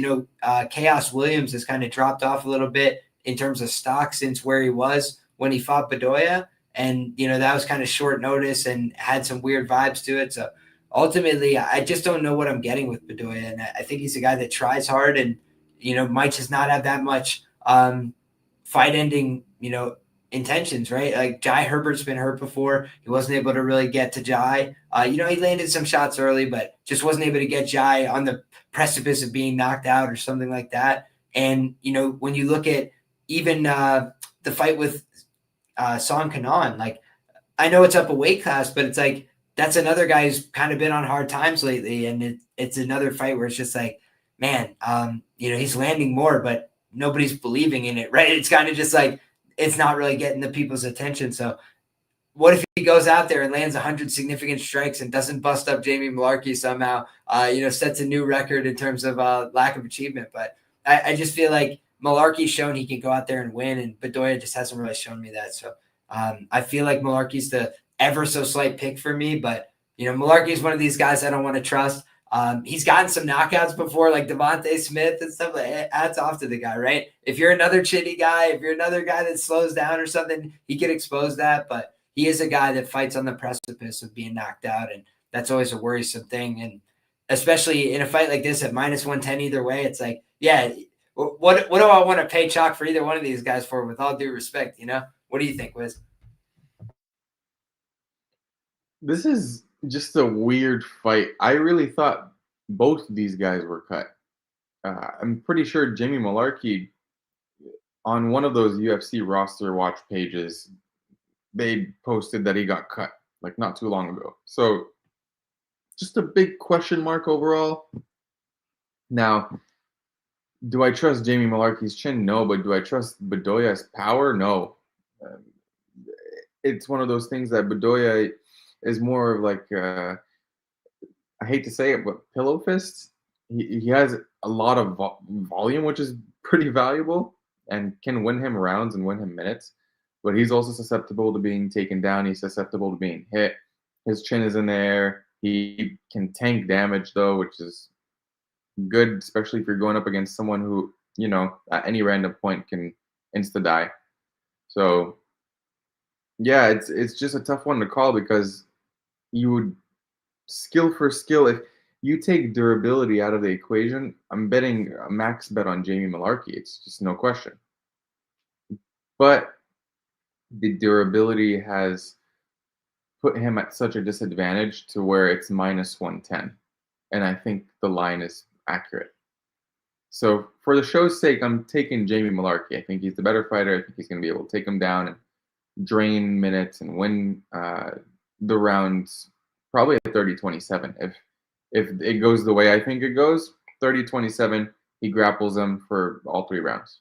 Chaos Williams has kind of dropped off a little bit in terms of stock since where he was when he fought Bedoya. And, that was kind of short notice and had some weird vibes to it. So ultimately, I just don't know what I'm getting with Bedoya. And I think he's a guy that tries hard and, might just not have that much fight ending, intentions, right? Like Jai Herbert's been hurt before. He wasn't able to really get to Jai. He landed some shots early, but just wasn't able to get Jai on the precipice of being knocked out or something like that. And, when you look at even the fight with Song Kanan, like I know it's up a weight class, but it's like, that's another guy who's kind of been on hard times lately. And it's another fight where it's just like, man, he's landing more, but nobody's believing in it, right? It's kind of just like, it's not really getting the people's attention. So what if he goes out there and lands 100 significant strikes and doesn't bust up Jamie Mullarkey somehow, sets a new record in terms of lack of achievement. But I just feel like Mullarkey's shown he can go out there and win, and Bedoya just hasn't really shown me that. So I feel like Mullarkey's the ever so slight pick for me, but Mullarkey is one of these guys I don't want to trust. He's gotten some knockouts before, like Devontae Smith and stuff. Like, hats off to the guy, right? If you're another chitty guy, if you're another guy that slows down or something, he could expose that. But he is a guy that fights on the precipice of being knocked out, and that's always a worrisome thing. And especially in a fight like this at minus 110 either way, it's like, yeah, what do I want to pay chalk for either one of these guys for? With all due respect, what do you think, Wiz? This is just a weird fight. I really thought both of these guys were cut. I'm pretty sure Jamie Mullarkey, on one of those UFC roster watch pages, they posted that he got cut like not too long ago. So just a big question mark overall. Now, do I trust Jamie Mullarkey's chin? No, but do I trust Bedoya's power? No. It's one of those things that Bedoya is more of like, I hate to say it, but pillow fists. He has a lot of volume, which is pretty valuable and can win him rounds and win him minutes. But he's also susceptible to being taken down. He's susceptible to being hit. His chin is in the air. He can tank damage, though, which is good, especially if you're going up against someone who, at any random point can insta-die. So, yeah, it's just a tough one to call because you would skill for skill. You take durability out of the equation, I'm betting a max bet on Jamie Mullarkey. It's just no question. But the durability has put him at such a disadvantage to where it's minus 110. And I think the line is accurate. So for the show's sake, I'm taking Jamie Mullarkey. I think he's the better fighter. I think he's going to be able to take him down and drain minutes and win the rounds probably at 30-27. If it goes the way I think it goes, 30-27, he grapples him for all 3 rounds.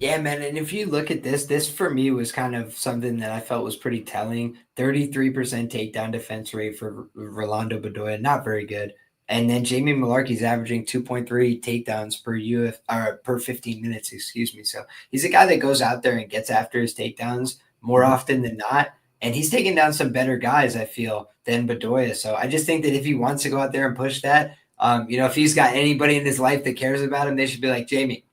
Yeah, man. And if you look at this for me was kind of something that I felt was pretty telling. 33% takedown defense rate for Rolando Bedoya, not very good. And then Jamie Mullarkey's averaging 2.3 takedowns per 15 minutes, excuse me. So he's a guy that goes out there and gets after his takedowns more often than not. And he's taking down some better guys, I feel, than Bedoya. So I just think that if he wants to go out there and push that, if he's got anybody in his life that cares about him, they should be like, Jamie,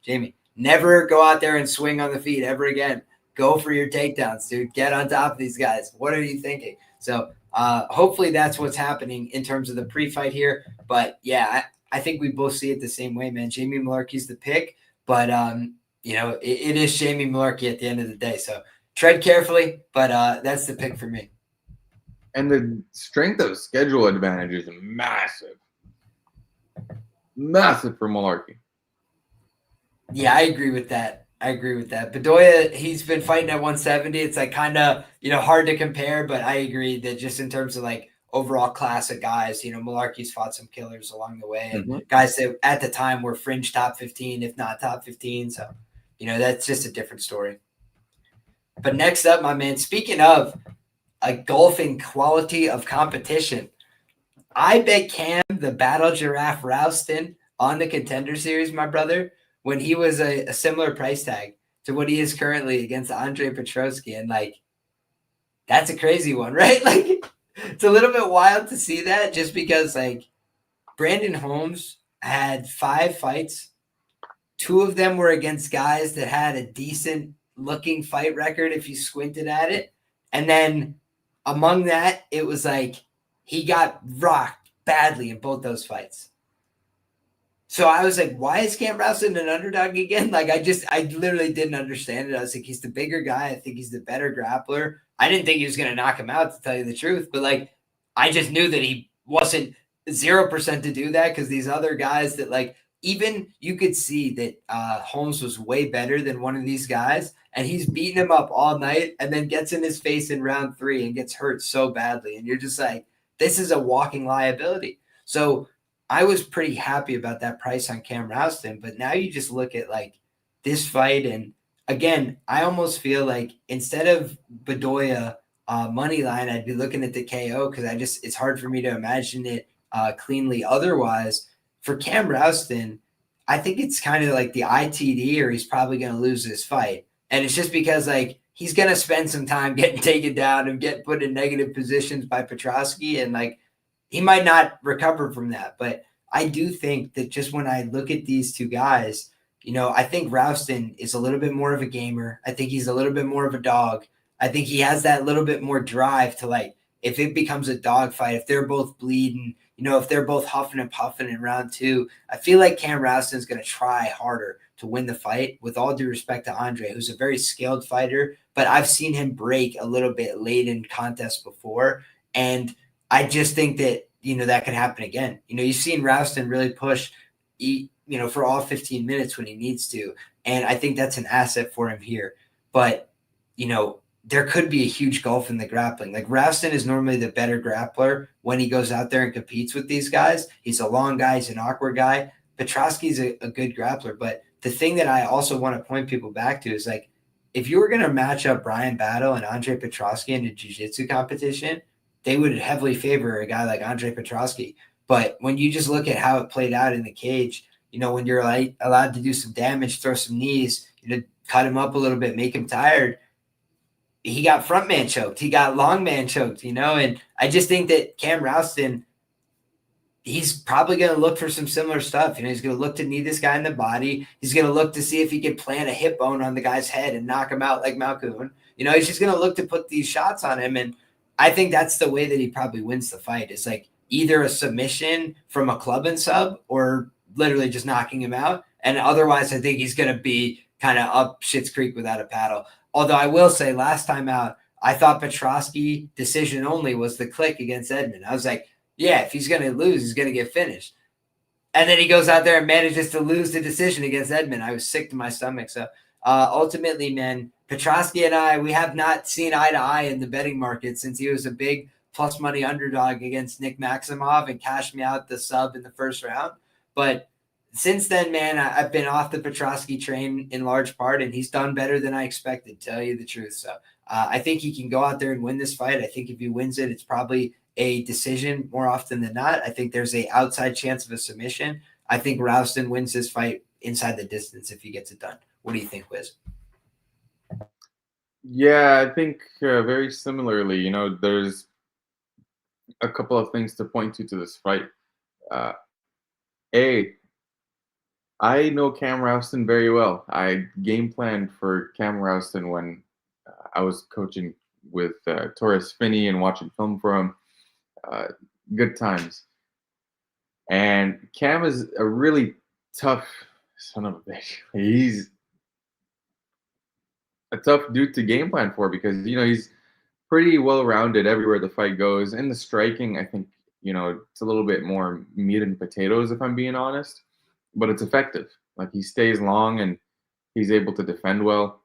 never go out there and swing on the feet ever again. Go for your takedowns, dude. Get on top of these guys. What are you thinking? So hopefully that's what's happening in terms of the pre-fight here. But yeah, I think we both see it the same way, man. Jamie Mullarkey's the pick, but it is Jamie Mullarkey at the end of the day. So tread carefully, but that's the pick for me. And the strength of schedule advantage is massive. Massive for Mullarkey. Yeah, I agree with that. Bedoya, he's been fighting at 170. It's like kind of, hard to compare, but I agree that just in terms of like overall class of guys, Mullarkey's fought some killers along the way and guys that at the time were fringe top 15, if not top 15. So, that's just a different story. But next up, my man, speaking of a golfing quality of competition, I bet Cam, the battle giraffe Rowston on the Contender Series, my brother, when he was a similar price tag to what he is currently against Andre Petroski. And that's a crazy one, right? It's a little bit wild to see that just because Brandon Holmes had 5 fights. 2 of them were against guys that had a decent looking fight record if you squinted at it. And then among that, it was he got rocked badly in both those fights. So I was like, why is Cam Rowston an underdog again? I literally didn't understand it. I was like, he's the bigger guy. I think he's the better grappler. I didn't think he was going to knock him out, to tell you the truth. But I just knew that he wasn't 0% to do that because these other guys that even you could see that Holmes was way better than one of these guys. And he's beating him up all night and then gets in his face in round 3 and gets hurt so badly. And you're just like, this is a walking liability. So I was pretty happy about that price on Cam Rowston, but now you just look at this fight, and again, I almost feel like instead of Bedoya money line, I'd be looking at the KO because it's hard for me to imagine it cleanly otherwise. For Cam Rowston, I think it's kind of like the ITD, or he's probably going to lose this fight, and it's just because he's going to spend some time getting taken down and get put in negative positions by Petroski, and he might not recover from that, but I do think that just when I look at these 2 guys, I think Rowston is a little bit more of a gamer. I think he's a little bit more of a dog. I think he has that little bit more drive to if it becomes a dog fight, if they're both bleeding, if they're both huffing and puffing in round 2, I feel like Cam Rowston is going to try harder to win the fight, with all due respect to Andre, who's a very skilled fighter, but I've seen him break a little bit late in contests before. And I just think that, that could happen again. You've seen Rowston really push, for all 15 minutes when he needs to. And I think that's an asset for him here. But, there could be a huge gulf in the grappling. Rowston is normally the better grappler when he goes out there and competes with these guys. He's a long guy. He's an awkward guy. Petroski's a good grappler. But the thing that I also want to point people back to is if you were going to match up Brian Battle and Andre Petroski in a jiu-jitsu competition, they would heavily favor a guy like Andre Petroski. But when you just look at how it played out in the cage, when you're allowed to do some damage, throw some knees, cut him up a little bit, make him tired, he got front man choked. He got long man choked, and I just think that Cam Rowston, he's probably going to look for some similar stuff. He's going to look to knee this guy in the body. He's going to look to see if he can plant a hip bone on the guy's head and knock him out like Malkoon. He's just going to look to put these shots on him. And I think that's the way that he probably wins the fight. It's like either a submission from a club and sub or literally just knocking him out. And otherwise, I think he's going to be kind of up Schitt's Creek without a paddle. Although I will say last time out, I thought Petroski decision only was the click against Edmund. I was like, yeah, if he's going to lose, he's going to get finished. And then he goes out there and manages to lose the decision against Edmund. I was sick to my stomach. So ultimately, man, Petroski and I, we have not seen eye to eye in the betting market since he was a big plus money underdog against Nick Maximov and cashed me out the sub in the first round. But since then, man, I've been off the Petroski train in large part, and he's done better than I expected, to tell you the truth. So I think he can go out there and win this fight. I think if he wins it, it's probably a decision more often than not. I think there's a outside chance of a submission. I think Rowston wins this fight inside the distance if he gets it done. What do you think, Wiz? Yeah, I think very similarly. There's a couple of things to point to this fight. I know Cam Rowston very well. I game planned for Cam Rowston when I was coaching with Torres Finney and watching film for him. Good times. And Cam is a really tough son of a bitch. He's a tough dude to game plan for because, he's pretty well-rounded everywhere the fight goes. In the striking, I think, it's a little bit more meat and potatoes, if I'm being honest. But it's effective. Like, he stays long and he's able to defend well.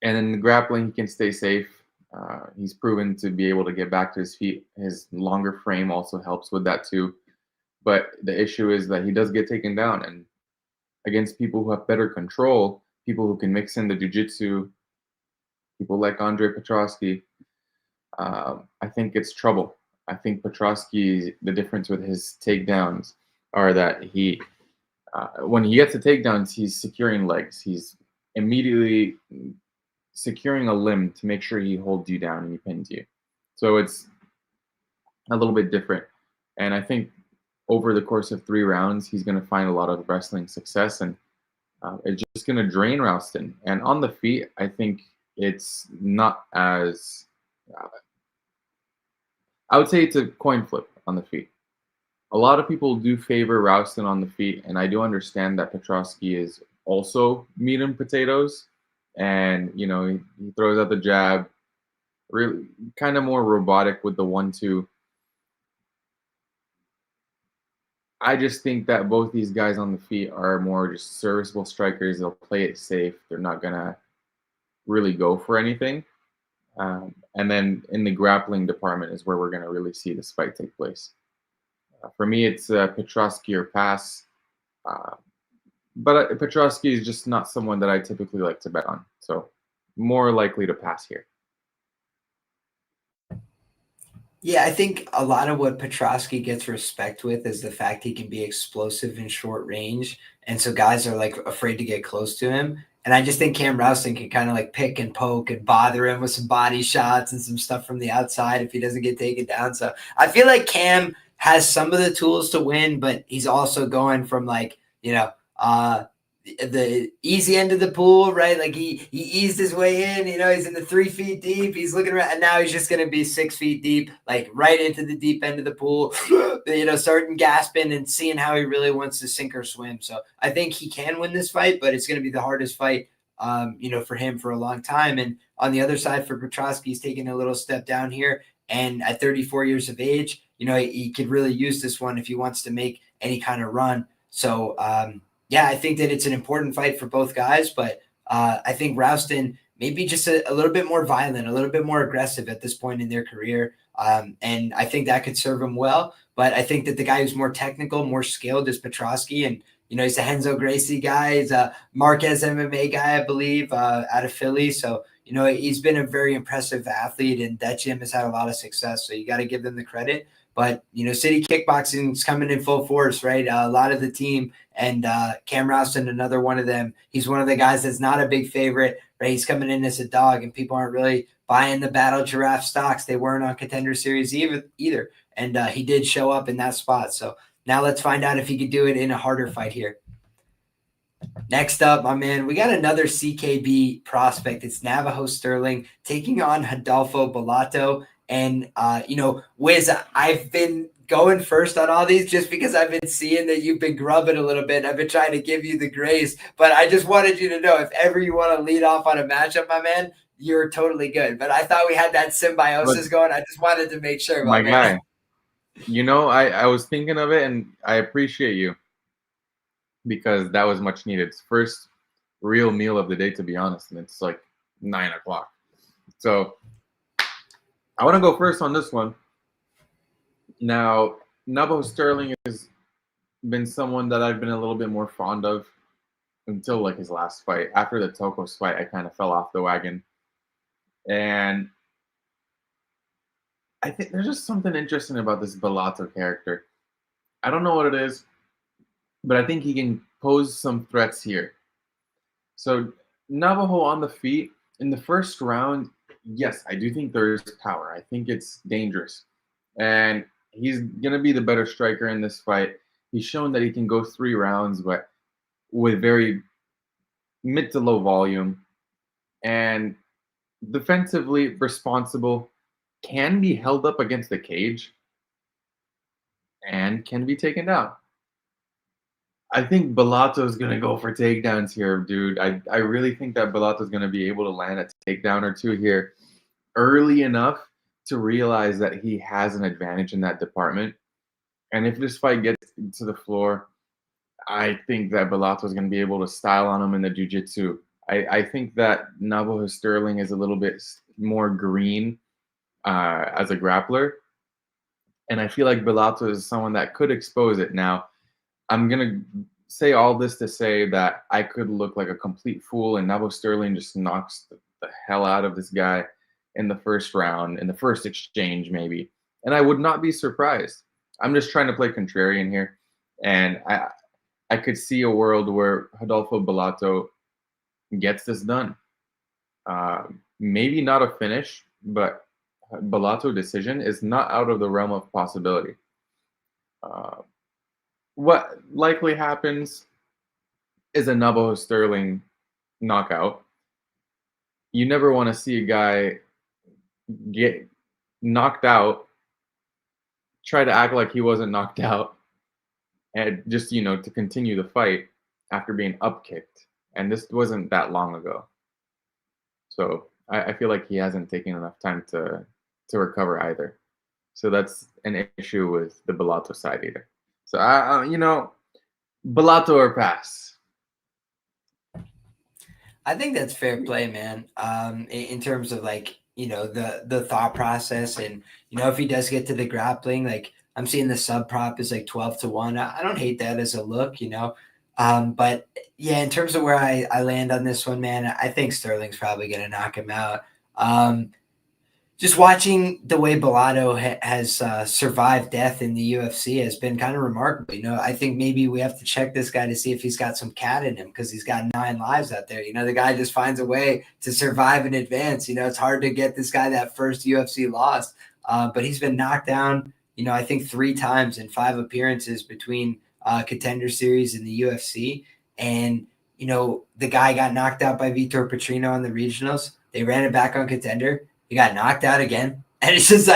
And in the grappling, he can stay safe. He's proven to be able to get back to his feet. His longer frame also helps with that too. But the issue is that he does get taken down. And against people who have better control, people who can mix in the jiu-jitsu, people like Andre Petroski, I think it's trouble. I think Petroski, the difference with his takedowns are that he, when he gets the takedowns, he's securing legs. He's immediately securing a limb to make sure he holds you down and he pins you. So it's a little bit different. And I think over the course of 3 rounds, he's going to find a lot of wrestling success, and it's just going to drain Rowston. And on the feet, I think it's not as I would say it's a coin flip on the feet. A lot of people do favor Rowston on the feet, and I do understand that Petroski is also meat and potatoes. And, he throws out the jab, really kind of more robotic with the 1-2. I just think that both these guys on the feet are more just serviceable strikers. They'll play it safe. They're not going to really go for anything. And then in the grappling department is where we're going to really see this fight take place. For me, it's Petroski or pass. But Petroski is just not someone that I typically like to bet on. So more likely to pass here. Yeah, I think a lot of what Petroski gets respect with is the fact he can be explosive in short range. And so guys are like afraid to get close to him. And I just think Cam Rowston can kind of like pick and poke and bother him with some body shots and some stuff from the outside if he doesn't get taken down. So I feel like Cam has some of the tools to win, but he's also going from like, the easy end of the pool, right? Like he eased his way in, he's in the 3 feet deep. He's looking around, and now he's just going to be 6 feet deep, like right into the deep end of the pool, starting gasping and seeing how he really wants to sink or swim. So I think he can win this fight, but it's going to be the hardest fight, for him for a long time. And on the other side for Petroski, he's taking a little step down here. And at 34 years of age, he could really use this one if he wants to make any kind of run. So, yeah, I think that it's an important fight for both guys, but I think Rowston maybe just a little bit more violent, a little bit more aggressive at this point in their career. And I think that could serve him well. But I think that the guy who's more technical, more skilled is Petroski. And, he's a Renzo Gracie guy. He's a Marquez MMA guy, I believe, out of Philly. So, he's been a very impressive athlete, and that gym has had a lot of success. So you got to give them the credit. But, City Kickboxing is coming in full force, right? A lot of the team, and Cam Rowston, another one of them. He's one of the guys that's not a big favorite, right? He's coming in as a dog, and people aren't really buying the Battle Giraffe stocks. They weren't on Contender Series either. And he did show up in that spot. So now let's find out if he could do it in a harder fight here. Next up, my man, we got another CKB prospect. It's Navajo Stirling taking on Rodolfo Bellato. And, Wiz, I've been going first on all these just because I've been seeing that you've been grubbing a little bit. I've been trying to give you the grace. But I just wanted you to know, if ever you want to lead off on a matchup, my man, you're totally good. But I thought we had that symbiosis going. I just wanted to make sure, my guy. I was thinking of it, and I appreciate you, because that was much needed. It's first real meal of the day, to be honest, and it's like 9 o'clock. So I want to go first on this one. Now, Navajo Stirling has been someone that I've been a little bit more fond of until like his last fight. After the Tokos fight, I kind of fell off the wagon. And I think there's just something interesting about this Bellato character. I don't know what it is, but I think he can pose some threats here. So Navajo on the feet in the first round, yes, I do think there is power. I think it's dangerous. And he's going to be the better striker in this fight. He's shown that he can go 3 rounds, but with very mid to low volume. And defensively responsible, can be held up against the cage, and can be taken down. I think Bellato is going to go for takedowns here, dude. I really think that Bellato is going to be able to land a takedown or two here early enough to realize that he has an advantage in that department. And if this fight gets to the floor, I think that Bellato is going to be able to style on him in the jiu-jitsu. I think that Navajo Stirling is a little bit more green as a grappler. And I feel like Bellato is someone that could expose it. Now, I'm going to say all this to say that I could look like a complete fool, and Navajo Stirling just knocks the hell out of this guy in the first round, in the first exchange maybe. And I would not be surprised. I'm just trying to play contrarian here. And I could see a world where Rodolfo Bellato gets this done. Maybe not a finish, but Bellato decision is not out of the realm of possibility. What likely happens is a Navajo Stirling knockout. You never want to see a guy get knocked out, try to act like he wasn't knocked out, and just, to continue the fight after being upkicked. And this wasn't that long ago. So I feel like he hasn't taken enough time to recover either. So that's an issue with the Bellato side either. So, Bellato or pass? I think that's fair play, man. In terms of the thought process, and if he does get to the grappling, I'm seeing the sub prop is 12-1. I don't hate that as a look, but yeah, in terms of where I land on this one, man, I think Stirling's probably going to knock him out. Just watching the way Bellato has survived death in the UFC has been kind of remarkable. I think maybe we have to check this guy to see if he's got some cat in him, because he's got 9 lives out there. The guy just finds a way to survive and advance. It's hard to get this guy that first UFC loss, but he's been knocked down, I think 3 times in 5 appearances between Contender Series and the UFC. And, the guy got knocked out by Vitor Petrino in the regionals. They ran it back on Contender. He got knocked out again. And it's just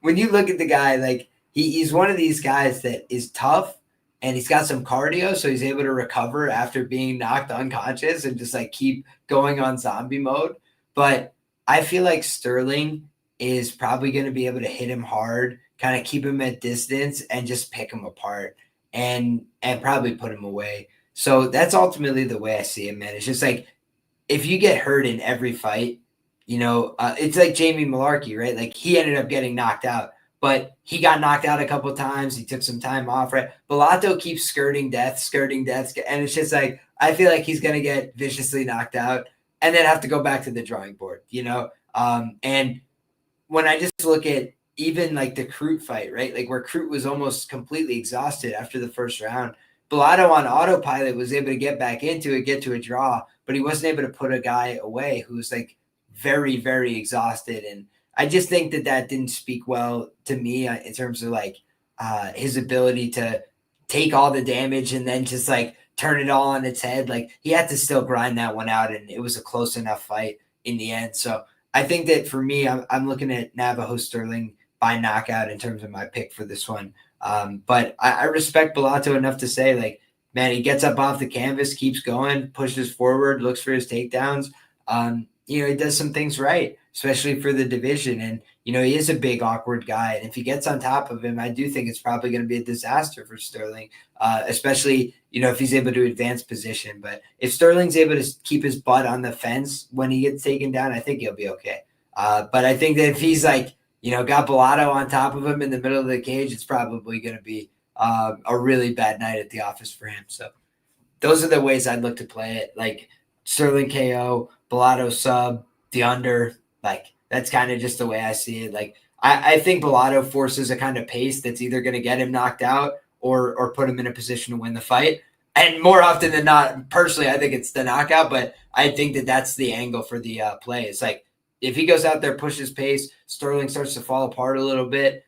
when you look at the guy, he's one of these guys that is tough, and he's got some cardio, so he's able to recover after being knocked unconscious and just keep going on zombie mode. But I feel like Stirling is probably going to be able to hit him hard, kind of keep him at distance, and just pick him apart and probably put him away. So that's ultimately the way I see it, man. It's just if you get hurt in every fight, it's like Jamie Mullarkey, right? He ended up getting knocked out, but he got knocked out a couple of times. He took some time off, right? Bellato keeps skirting death. And it's just I feel like he's going to get viciously knocked out and then have to go back to the drawing board, And when I just look at even the Crute fight, right? Where Crute was almost completely exhausted after the first round, Bellato on autopilot was able to get back into it, get to a draw, but he wasn't able to put a guy away who was very, very exhausted. And I just think that didn't speak well to me in terms of his ability to take all the damage and then just turn it all on its head. Like, he had to still grind that one out, and it was a close enough fight in the end. So I think that for me, I'm looking at Navajo Stirling by knockout in terms of my pick for this one. But I respect Bellato enough to say, like, man, he gets up off the canvas, keeps going, pushes forward, looks for his takedowns. He does some things right, especially for the division. And, he is a big, awkward guy. And if he gets on top of him, I do think it's probably going to be a disaster for Stirling, especially, if he's able to advance position. But if Stirling's able to keep his butt on the fence when he gets taken down, I think he'll be okay. But I think that if he's like, got Bellato on top of him in the middle of the cage, it's probably going to be a really bad night at the office for him. So those are the ways I'd look to play it. Like Stirling KO, Bellato sub, the under. Like, that's kind of just the way I see it. Like, I think Bellato forces a kind of pace that's either going to get him knocked out or put him in a position to win the fight. And more often than not, personally, I think it's the knockout, but I think that that's the angle for the play. It's like, if he goes out there, pushes pace, Stirling starts to fall apart a little bit,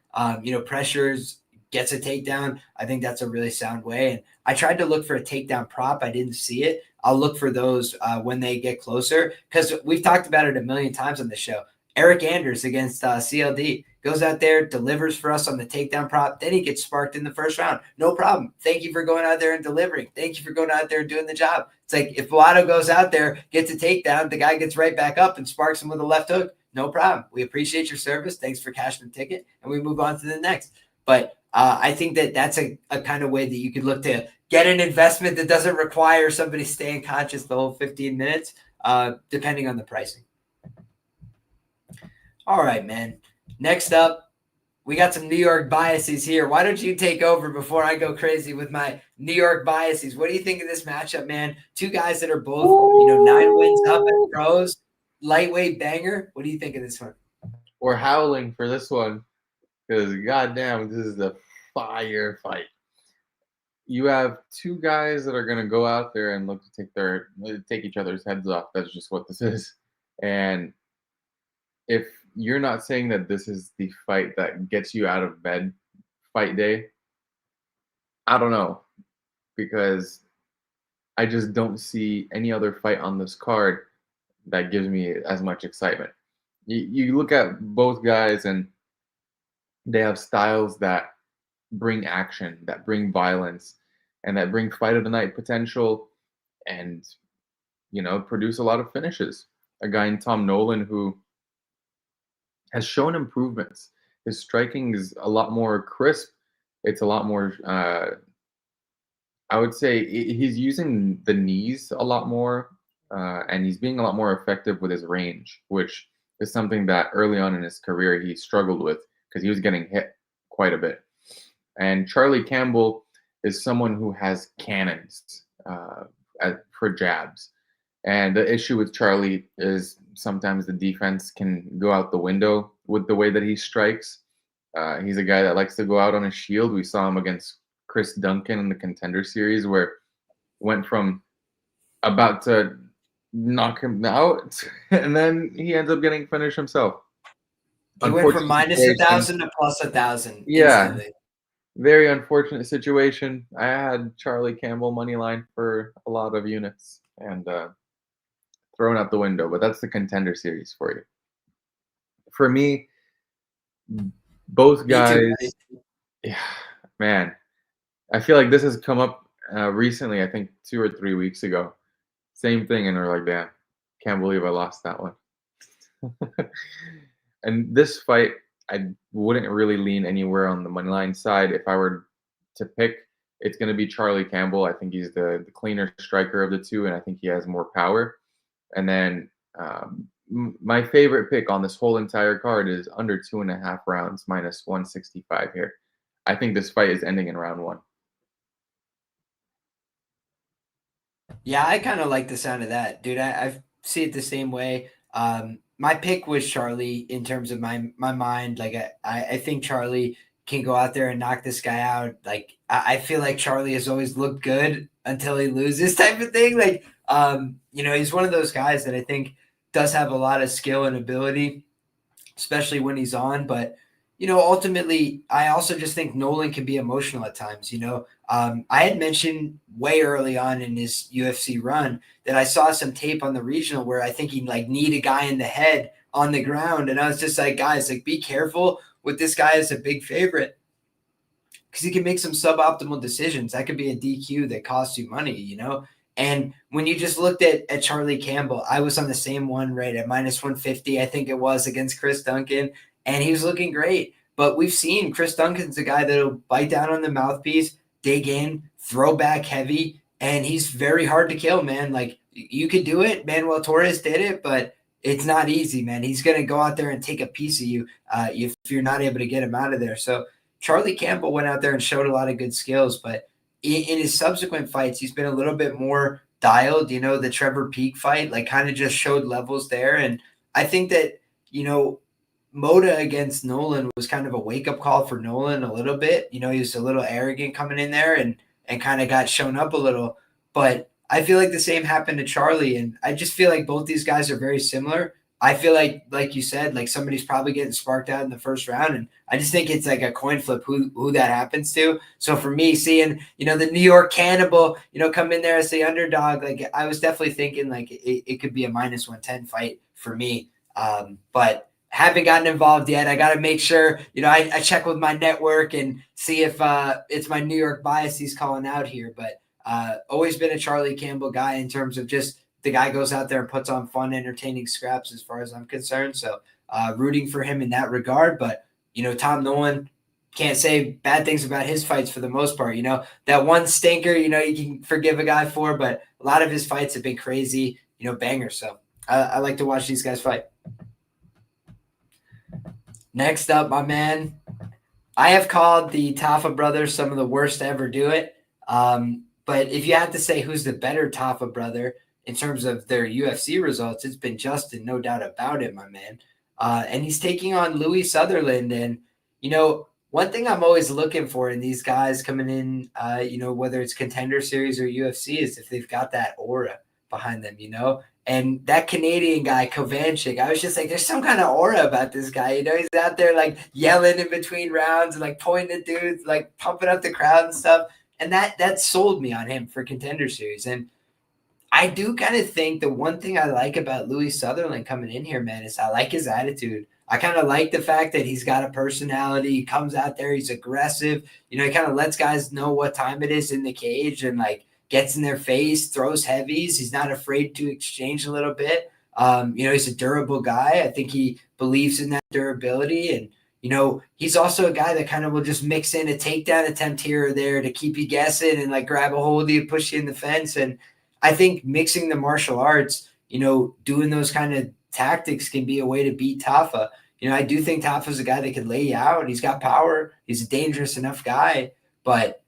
pressures, gets a takedown, I think that's a really sound way. And I tried to look for a takedown prop. I didn't see it. I'll look for those when they get closer, because we've talked about it a million times on the show. Eric Anders against CLD goes out there, delivers for us on the takedown prop. Then he gets sparked in the first round. No problem. Thank you for going out there and delivering. Thank you for going out there and doing the job. It's like, if Bellato goes out there, gets a takedown, the guy gets right back up and sparks him with a left hook. No problem. We appreciate your service. Thanks for cashing the ticket. And we move on to the next. But I think that that's a kind of way that you could look to get an investment that doesn't require somebody staying conscious the whole 15 minutes, depending on the pricing. All right, man. Next up, we got some New York biases here. Why don't you take over before I go crazy with my New York biases? What do you think of this matchup, man? Two guys that are both, 9 wins up at pros, lightweight banger. What do you think of this one? We're howling for this one because, goddamn, this is a fire fight. You have two guys that are going to go out there and look to take each other's heads off. That's just what this is. And if you're not saying that this is the fight that gets you out of bed fight day, I don't know, because I just don't see any other fight on this card that gives me as much excitement. You look at both guys and they have styles that bring action, that bring violence, and that bring fight of the night potential and, produce a lot of finishes. A guy in Tom Nolan who has shown improvements. His striking is a lot more crisp. It's a lot more, I would say he's using the knees a lot more, and he's being a lot more effective with his range, which is something that early on in his career he struggled with because he was getting hit quite a bit. And Charlie Campbell is someone who has cannons for jabs. And the issue with Charlie is sometimes the defense can go out the window with the way that he strikes. He's a guy that likes to go out on a shield. We saw him against Chris Duncan in the Contender series, where went from about to knock him out, and then he ends up getting finished himself. He went from minus 1,000 to plus 1,000. Yeah. Instantly. Very unfortunate situation. I had Charlie Campbell money line for a lot of units and thrown out the window, but that's the Contender series for you. For me, both guys, yeah, man, I feel like this has come up recently, I think 2 or 3 weeks ago. Same thing, and we're like, damn, can't believe I lost that one. And this fight, I wouldn't really lean anywhere on the moneyline side. If I were to pick, it's going to be Charlie Campbell. I think he's the cleaner striker of the two, and I think he has more power. And then my favorite pick on this whole entire card is under 2.5 rounds, minus 165 here. I think this fight is ending in round 1. Yeah, I kind of like the sound of that, dude. I see it the same way. My pick was Charlie in terms of my mind. Like, I think Charlie can go out there and knock this guy out. Like, I feel like Charlie has always looked good until he loses type of thing. Like, he's one of those guys that I think does have a lot of skill and ability, especially when he's on. But, ultimately, I also just think Nolan can be emotional at times. I had mentioned way early on in his UFC run that I saw some tape on the regional where I think he like kneed a guy in the head on the ground, and I was just like, guys, like be careful with this guy as a big favorite because he can make some suboptimal decisions. That could be a DQ that costs you money. And when you just looked at Charlie Campbell, I was on the same one right at -150, I think it was, against Chris Duncan, and he was looking great. But we've seen Chris Duncan's a guy that'll bite down on the mouthpiece, dig in, throw back heavy, and he's very hard to kill, man. Like you could do it. Manuel Torres did it, but it's not easy, man. He's going to go out there and take a piece of you if you're not able to get him out of there. So Charlie Campbell went out there and showed a lot of good skills, but in his subsequent fights, he's been a little bit more dialed. The Trevor Peak fight, like kind of just showed levels there. And I think that, Moda against Nolan was kind of a wake-up call for Nolan a little bit. He was a little arrogant coming in there and kind of got shown up a little. But I feel like the same happened to Charlie. And I just feel like both these guys are very similar. I feel like you said, like somebody's probably getting sparked out in the first round. And I just think it's like a coin flip who that happens to. So for me, seeing, the New York Cannibal, come in there as the underdog, like I was definitely thinking like it could be a -110 fight for me. But haven't gotten involved yet. I got to make sure, I check with my network and see if it's my New York bias he's calling out here. But always been a Charlie Campbell guy in terms of just the guy goes out there and puts on fun, entertaining scraps as far as I'm concerned. So rooting for him in that regard. But, Tom Nolan, can't say bad things about his fights for the most part. That one stinker, you can forgive a guy for, but a lot of his fights have been crazy, bangers. So I like to watch these guys fight. Next up, my man, I have called the Tafa brothers some of the worst to ever do it. But if you had to say who's the better Tafa brother in terms of their UFC results, it's been Justin, no doubt about it, my man. And he's taking on Louis Sutherland. And, one thing I'm always looking for in these guys coming in, whether it's Contender Series or UFC, is if they've got that aura behind them, And that Canadian guy, Kovanchik, I was just like, there's some kind of aura about this guy. He's out there like yelling in between rounds and like pointing at dudes, like pumping up the crowd and stuff. And that sold me on him for Contender Series. And I do kind of think the one thing I like about Louis Sutherland coming in here, man, is I like his attitude. I kind of like the fact that he's got a personality. He comes out there, he's aggressive. He kind of lets guys know what time it is in the cage and like gets in their face, throws heavies. He's not afraid to exchange a little bit. He's a durable guy. I think he believes in that durability. And, he's also a guy that kind of will just mix in a takedown attempt here or there to keep you guessing and like grab a hold of you, push you in the fence. And I think mixing the martial arts, doing those kind of tactics can be a way to beat Tafa. I do think Tafa's a guy that can lay you out. He's got power. He's a dangerous enough guy, but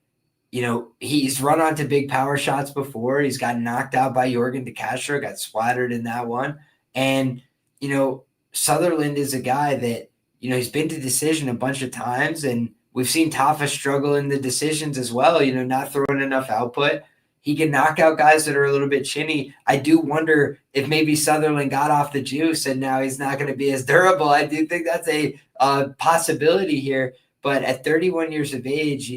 he's run onto big power shots before. He's got knocked out by Jorgen De Castro, got splattered in that one. And, Sutherland is a guy that, he's been to decision a bunch of times, and we've seen Tafa struggle in the decisions as well, not throwing enough output. He can knock out guys that are a little bit chinny. I do wonder if maybe Sutherland got off the juice and now he's not going to be as durable. I do think that's a possibility here. But at 31 years of age,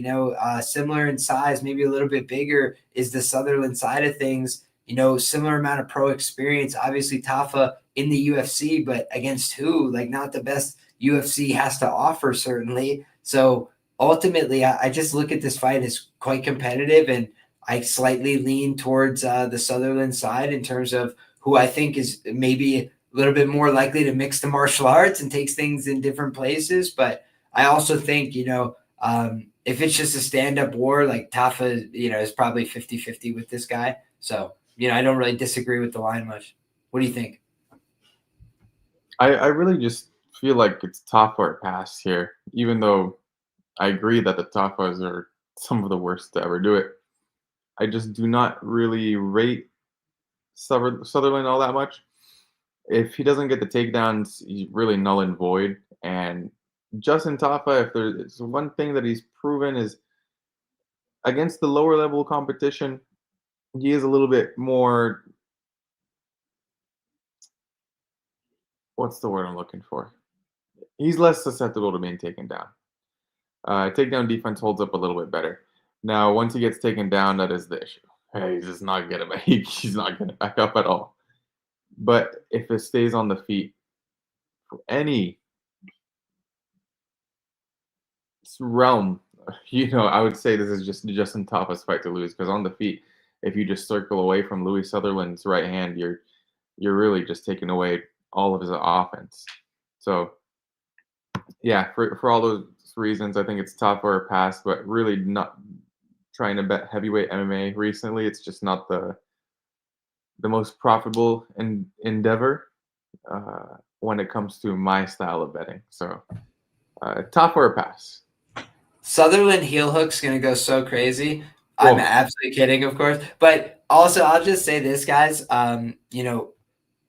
similar in size, maybe a little bit bigger is the Sutherland side of things. Similar amount of pro experience. Obviously, Tafa in the UFC, but against who? Like not the best UFC has to offer, certainly. So ultimately, I just look at this fight as quite competitive, and I slightly lean towards the Sutherland side in terms of who I think is maybe a little bit more likely to mix the martial arts and takes things in different places. But I also think, if it's just a stand-up war, like Tafa, is probably 50-50 with this guy. So, I don't really disagree with the line much. What do you think? I really just feel like it's Tafa or pass here, even though I agree that the Tafas are some of the worst to ever do it. I just do not really rate Sutherland all that much. If he doesn't get the takedowns, he's really null and void. And Justin Tafa, if there's one thing that he's proven is against the lower level competition, he is a little bit more. What's the word I'm looking for? he's less susceptible to being taken down. Takedown defense holds up a little bit better. Now, once he gets taken down, that is the issue. He's just not gonna he's not gonna back up at all. But if it stays on the feet for any realm, I would say this is just Justin Tafa's fight to lose, because on the feet, if you just circle away from Louis Sutherland's right hand, you're really just taking away all of his offense. So yeah, for all those reasons, I think it's Tafa or pass, but really not trying to bet heavyweight MMA recently. It's just not the most profitable endeavor when it comes to my style of betting. So Tafa or pass. Sutherland heel hook's going to go so crazy. I'm absolutely kidding, of course. But also, I'll just say this, guys.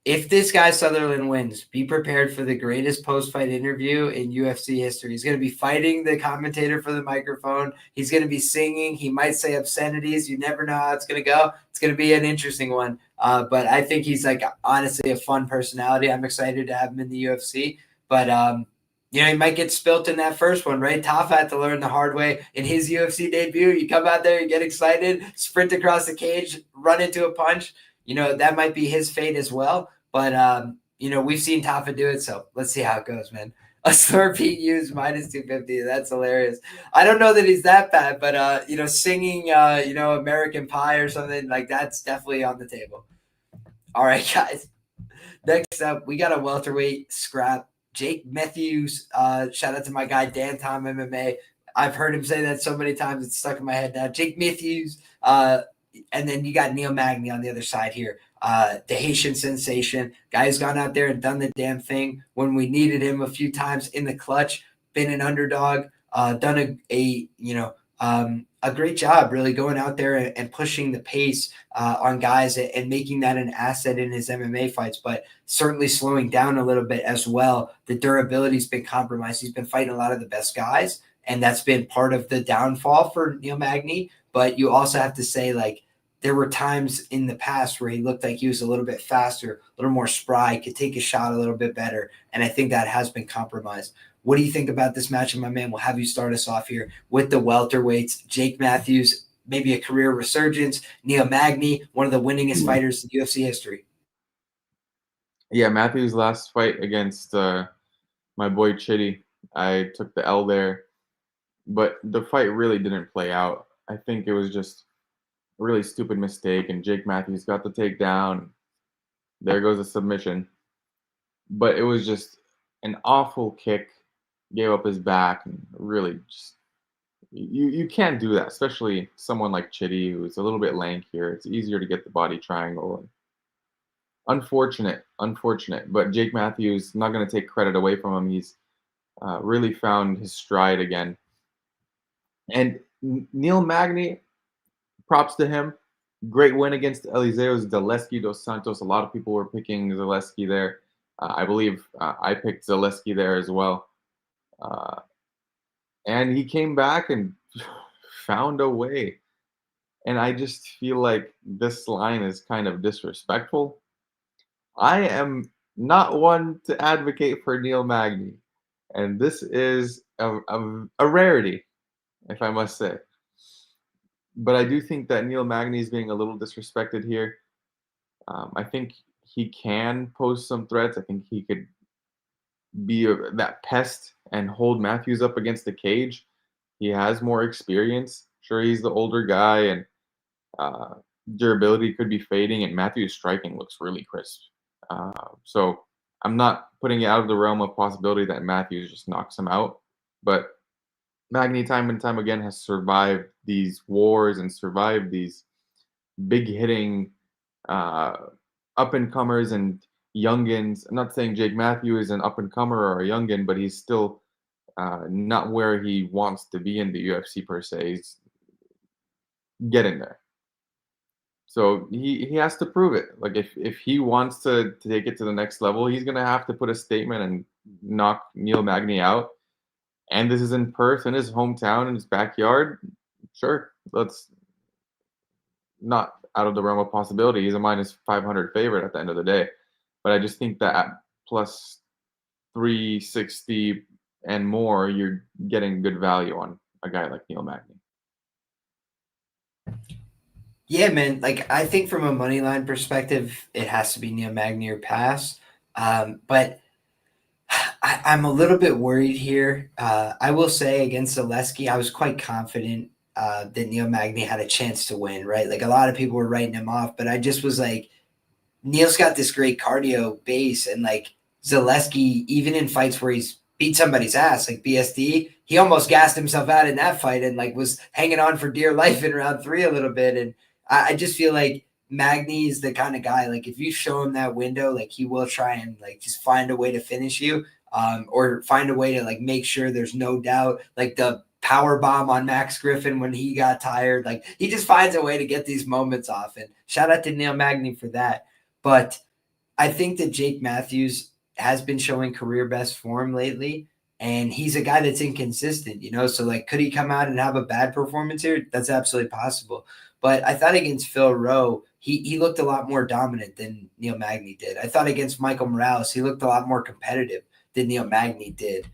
If this guy Sutherland wins, be prepared for the greatest post-fight interview in UFC history. He's going to be fighting the commentator for the microphone. He's going to be singing. He might say obscenities. You never know how it's going to go. It's going to be an interesting one. But I think he's honestly a fun personality. I'm excited to have him in the UFC. But he might get spilt in that first one, right? Tafa had to learn the hard way in his UFC debut. You come out there, you get excited, sprint across the cage, run into a punch. That might be his fate as well. But, we've seen Tafa do it, so let's see how it goes, man. A Slurpee used minus 250. That's hilarious. I don't know that he's that bad, but, singing, American Pie or something, that's definitely on the table. All right, guys. Next up, we got a welterweight scrap. Jake Matthews. Shout out to my guy, Dan Tom MMA. I've heard him say that so many times, it's stuck in my head now. Jake Matthews. And then you got Neil Magny on the other side here. The Haitian sensation. Guy's gone out there and done the damn thing when we needed him a few times in the clutch. Been an underdog. Done a great job really going out there and pushing the pace on guys and making that an asset in his MMA fights, but certainly slowing down a little bit as well. The durability's been compromised. He's been fighting a lot of the best guys, and that's been part of the downfall for Neil Magny. But you also have to say, there were times in the past where he looked like he was a little bit faster, a little more spry, could take a shot a little bit better, and I think that has been compromised. What do you think about this matchup, my man? We'll have you start us off here with the welterweights. Jake Matthews, maybe a career resurgence. Neil Magny, one of the winningest fighters in UFC history. Yeah, Matthews' last fight against my boy Chitty, I took the L there, but the fight really didn't play out. I think it was just a really stupid mistake, and Jake Matthews got the takedown. There goes a submission. But it was just an awful kick. Gave up his back, and really just you can't do that, especially someone like Chitty, who's a little bit lankier. It's easier to get the body triangle. Unfortunate. But Jake Matthews, not going to take credit away from him. He's really found his stride again. And Neil Magny, props to him. Great win against Eliseo Zaleski dos Santos. A lot of people were picking Zaleski there. I believe I picked Zaleski there as well. And he came back and found a way. And I just feel like this line is kind of disrespectful. I am not one to advocate for Neil Magny. And this is a rarity, if I must say. But I do think that Neil Magny is being a little disrespected here. I think he can pose some threats. I think he could be that pest and hold Matthews up against the cage. He has more experience. Sure, he's the older guy, and durability could be fading, and Matthews' striking looks really crisp. So I'm not putting it out of the realm of possibility that Matthews just knocks him out. But Magny, time and time again, has survived these wars and survived these big hitting up-and-comers and youngins. I'm not saying Jake Matthews is an up-and-comer or a youngin, but he's still not where he wants to be in the UFC per se. He's getting there. So he has to prove it. Like if he wants to take it to the next level, he's gonna have to put a statement and knock Neil Magny out. And this is in Perth, in his hometown, in his backyard. Sure, let's not out of the realm of possibility. He's a minus 500 favorite at the end of the day. But I just think that at plus 360 and more, you're getting good value on a guy like Neil Magny. Yeah, man. Like, I think from a money line perspective, it has to be Neil Magny or pass. But I'm a little bit worried here. I will say against Zaleski, I was quite confident that Neil Magny had a chance to win, right? Like, a lot of people were writing him off, but I just was like, Neil's got this great cardio base, and like Zaleski, even in fights where he's beat somebody's ass, like BSD, he almost gassed himself out in that fight and like was hanging on for dear life in round 3 a little bit. And I just feel like Magny is the kind of guy, like if you show him that window, like he will try and like just find a way to finish you, or find a way to like make sure there's no doubt, like the power bomb on Max Griffin when he got tired. Like he just finds a way to get these moments off. And shout out to Neil Magny for that. But I think that Jake Matthews has been showing career best form lately, and he's a guy that's inconsistent, you know? So, like, could he come out and have a bad performance here? That's absolutely possible. But I thought against Phil Rowe, he looked a lot more dominant than Neil Magny did. I thought against Michael Morales, he looked a lot more competitive than Neil Magny did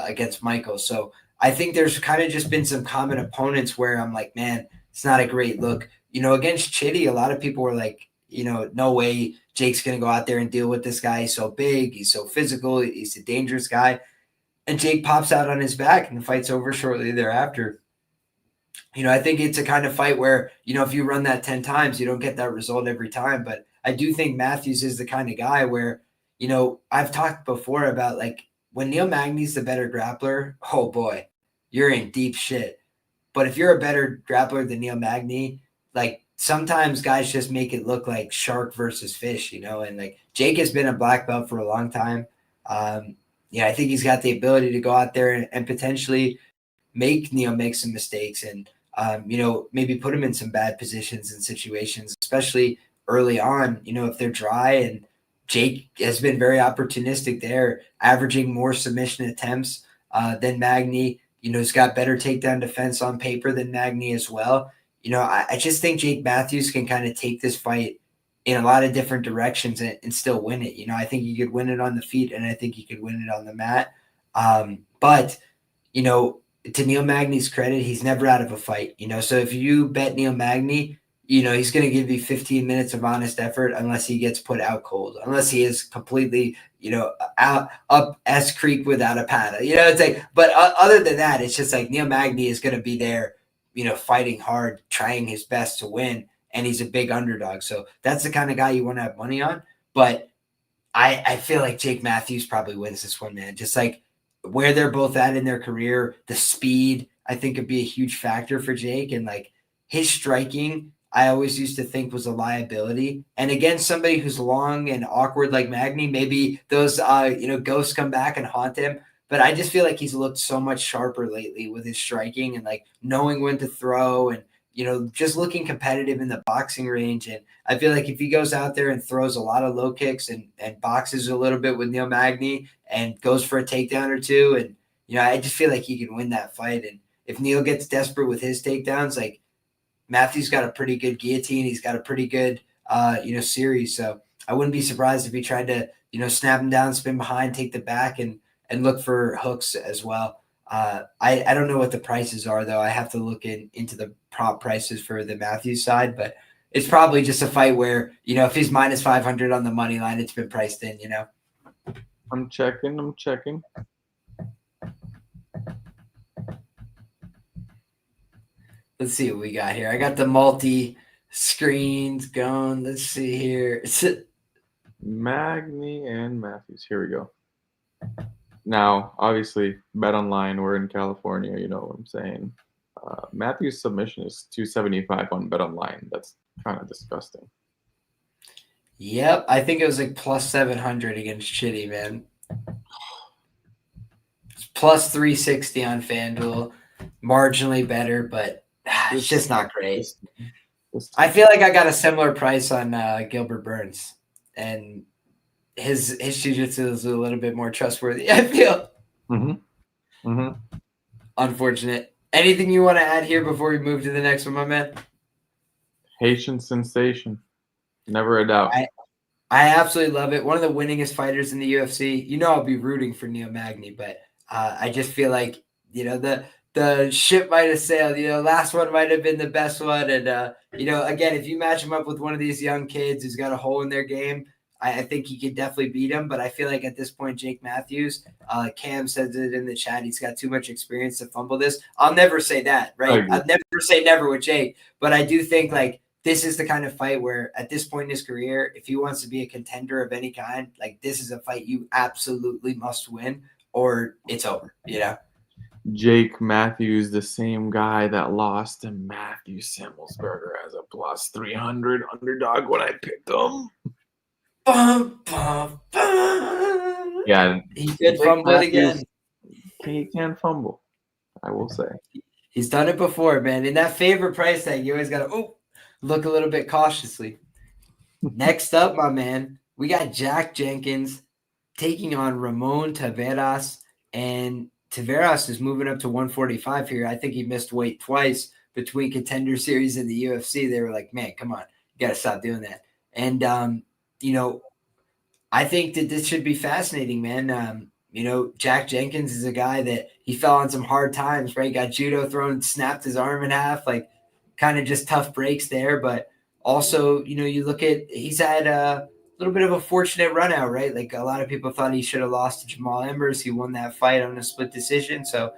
against Michael. So I think there's kind of just been some common opponents where I'm like, man, it's not a great look. You know, against Chitty, a lot of people were like, you know, no way Jake's going to go out there and deal with this guy. He's so big. He's so physical. He's a dangerous guy. And Jake pops out on his back and the fight's over shortly thereafter. You know, I think it's a kind of fight where, you know, if you run that 10 times, you don't get that result every time. But I do think Matthews is the kind of guy where, you know, I've talked before about like when Neil Magny's the better grappler, oh boy, you're in deep shit. But if you're a better grappler than Neil Magny, like, sometimes guys just make it look like shark versus fish, you know, and like Jake has been a black belt for a long time. Yeah, I think he's got the ability to go out there and potentially make Neil make some mistakes and, you know, maybe put him in some bad positions and situations, especially early on, you know, if they're dry. And Jake has been very opportunistic there, averaging more submission attempts than Magny. You know, he's got better takedown defense on paper than Magny as well. You know, I just think Jake Matthews can kind of take this fight in a lot of different directions and still win it. You know, I think he could win it on the feet, and I think he could win it on the mat. But, you know, to Neil Magny's credit, he's never out of a fight. You know, so if you bet Neil Magny, you know, he's going to give you 15 minutes of honest effort unless he gets put out cold, unless he is completely, you know, out up S Creek without a paddle. You know, it's like, but other than that, it's just like Neil Magny is going to be there, you know, fighting hard, trying his best to win, and he's a big underdog. So that's the kind of guy you want to have money on. But I feel like Jake Matthews probably wins this one, man. Just like where they're both at in their career, the speed, I think could be a huge factor for Jake. And like his striking, I always used to think was a liability. And against somebody who's long and awkward like Magny, maybe those, you know, ghosts come back and haunt him. But I just feel like he's looked so much sharper lately with his striking and like knowing when to throw and, you know, just looking competitive in the boxing range. And I feel like if he goes out there and throws a lot of low kicks and boxes a little bit with Neil Magny and goes for a takedown or two, and, you know, I just feel like he can win that fight. And if Neil gets desperate with his takedowns, like Matthews got a pretty good guillotine. He's got a pretty good, you know, series. So I wouldn't be surprised if he tried to, you know, snap him down, spin behind, take the back, and look for hooks as well. I don't know what the prices are, though. I have to look into the prop prices for the Matthews side, but it's probably just a fight where, you know, if he's minus 500 on the money line, it's been priced in, you know. I'm checking. Let's see what we got here. I got the multi-screens going. Let's see here. Magny and Matthews. Here we go. Now, obviously, bet online. We're in California. You know what I'm saying. Matthews' submission is 275 on bet online. That's kind of disgusting. Yep, I think it was like plus 700 against Chitty, man. It's plus 360 on FanDuel. Marginally better, but it's just not great. I feel like I got a similar price on Gilbert Burns, and his jiu-jitsu is a little bit more trustworthy, I feel. Unfortunate. Anything you want to add here before we move to the next one, my man? Haitian sensation. Never a doubt. I absolutely love it. One of the winningest fighters in the UFC. You know, I'll be rooting for Neil Magny, but I just feel like, the ship might have sailed. Last one might have been the best one. And, again, if you match him up with one of these young kids who's got a hole in their game, I think he could definitely beat him. But I feel like at this point, Jake Matthews, Cam says it in the chat, he's got too much experience to fumble this. I'll never say that, right? I'll never say never with Jake. But I do think, like, this is the kind of fight where at this point in his career, if he wants to be a contender of any kind, like, this is a fight you absolutely must win or it's over, Jake Matthews, the same guy that lost to Matthew Semmelsberger as a plus 300 underdog when I picked him. Bum, bum, bum. Yeah, he could fumble it again. He can fumble, I will say. He's done it before, man. In that favorite price tag, you always got to look a little bit cautiously. Next up, my man, we got Jack Jenkins taking on Ramon Taveras, and Taveras is moving up to 145 here. I think he missed weight twice between Contender Series and the UFC. They were like, man, come on, you got to stop doing that. And, I think that this should be fascinating, man. Jack Jenkins is a guy that he fell on some hard times, right? Got judo thrown, snapped his arm in half, like kind of just tough breaks there. But also, you look at, he's had a little bit of a fortunate run out, right? Like a lot of people thought he should have lost to Jamal Embers. He won that fight on a split decision. So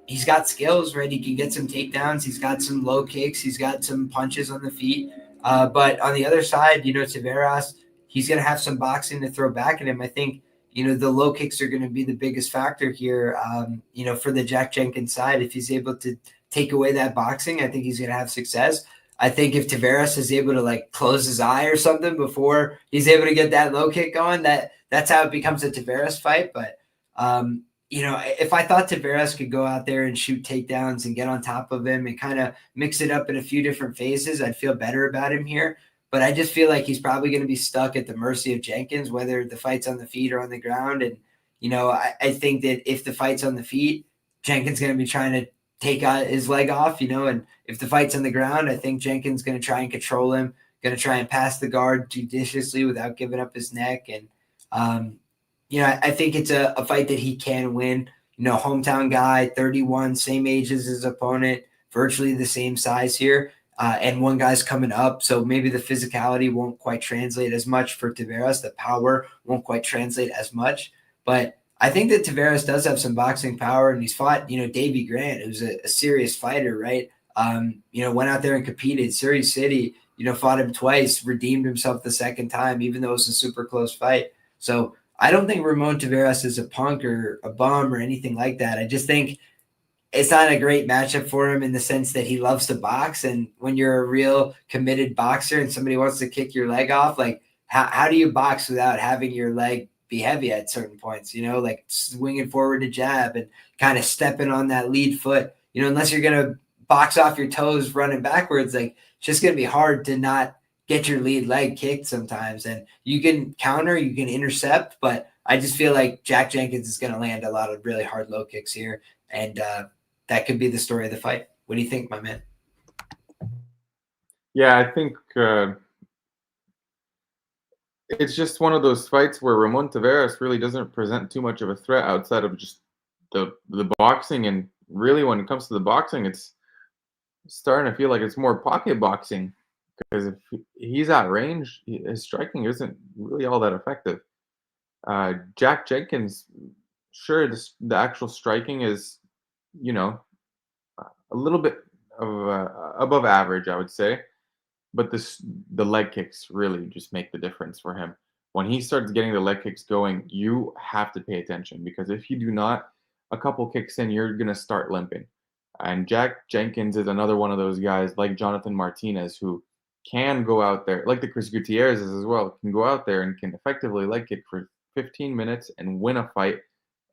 he's got skills, right? He can get some takedowns. He's got some low kicks. He's got some punches on the feet. But on the other side, Taveras, he's going to have some boxing to throw back at him. I think, the low kicks are going to be the biggest factor here, for the Jack Jenkins side. If he's able to take away that boxing, I think he's going to have success. I think if Taveras is able to like close his eye or something before he's able to get that low kick going, that's how it becomes a Taveras fight. But, if I thought Taveras could go out there and shoot takedowns and get on top of him and kind of mix it up in a few different phases, I'd feel better about him here. But I just feel like he's probably going to be stuck at the mercy of Jenkins, whether the fight's on the feet or on the ground. And, I think that if the fight's on the feet, Jenkins going to be trying to take his leg off, and if the fight's on the ground, I think Jenkins going to try and control him, going to try and pass the guard judiciously without giving up his neck. And, I think it's a fight that he can win. Hometown guy, 31, same age as his opponent, virtually the same size here. And one guy's coming up, so maybe the physicality won't quite translate as much for Taveras. The power won't quite translate as much. But I think that Taveras does have some boxing power, and he's fought, Davey Grant, who's a serious fighter, right? Went out there and competed. Surrey City, fought him twice, redeemed himself the second time, even though it was a super close fight. So I don't think Ramon Taveras is a punk or a bum or anything like that. I just think it's not a great matchup for him in the sense that he loves to box. And when you're a real committed boxer and somebody wants to kick your leg off, like how do you box without having your leg be heavy at certain points, like swinging forward to jab and kind of stepping on that lead foot, unless you're going to box off your toes running backwards, like it's just going to be hard to not get your lead leg kicked sometimes. And you can counter, you can intercept, but I just feel like Jack Jenkins is going to land a lot of really hard low kicks here. And, that could be the story of the fight. What do you think, my man? Yeah, I think it's just one of those fights where Ramon Taveras really doesn't present too much of a threat outside of just the boxing. And really, when it comes to the boxing, it's starting to feel like it's more pocket boxing, because if he's at range, his striking isn't really all that effective. Jack Jenkins, sure, the actual striking is, a little bit of above average, I would say. But the leg kicks really just make the difference for him. When he starts getting the leg kicks going, you have to pay attention, because if you do not, a couple kicks in, you're going to start limping. And Jack Jenkins is another one of those guys like Jonathan Martinez who can go out there, like the Chris Gutierrez as well, can go out there and can effectively leg kick for 15 minutes and win a fight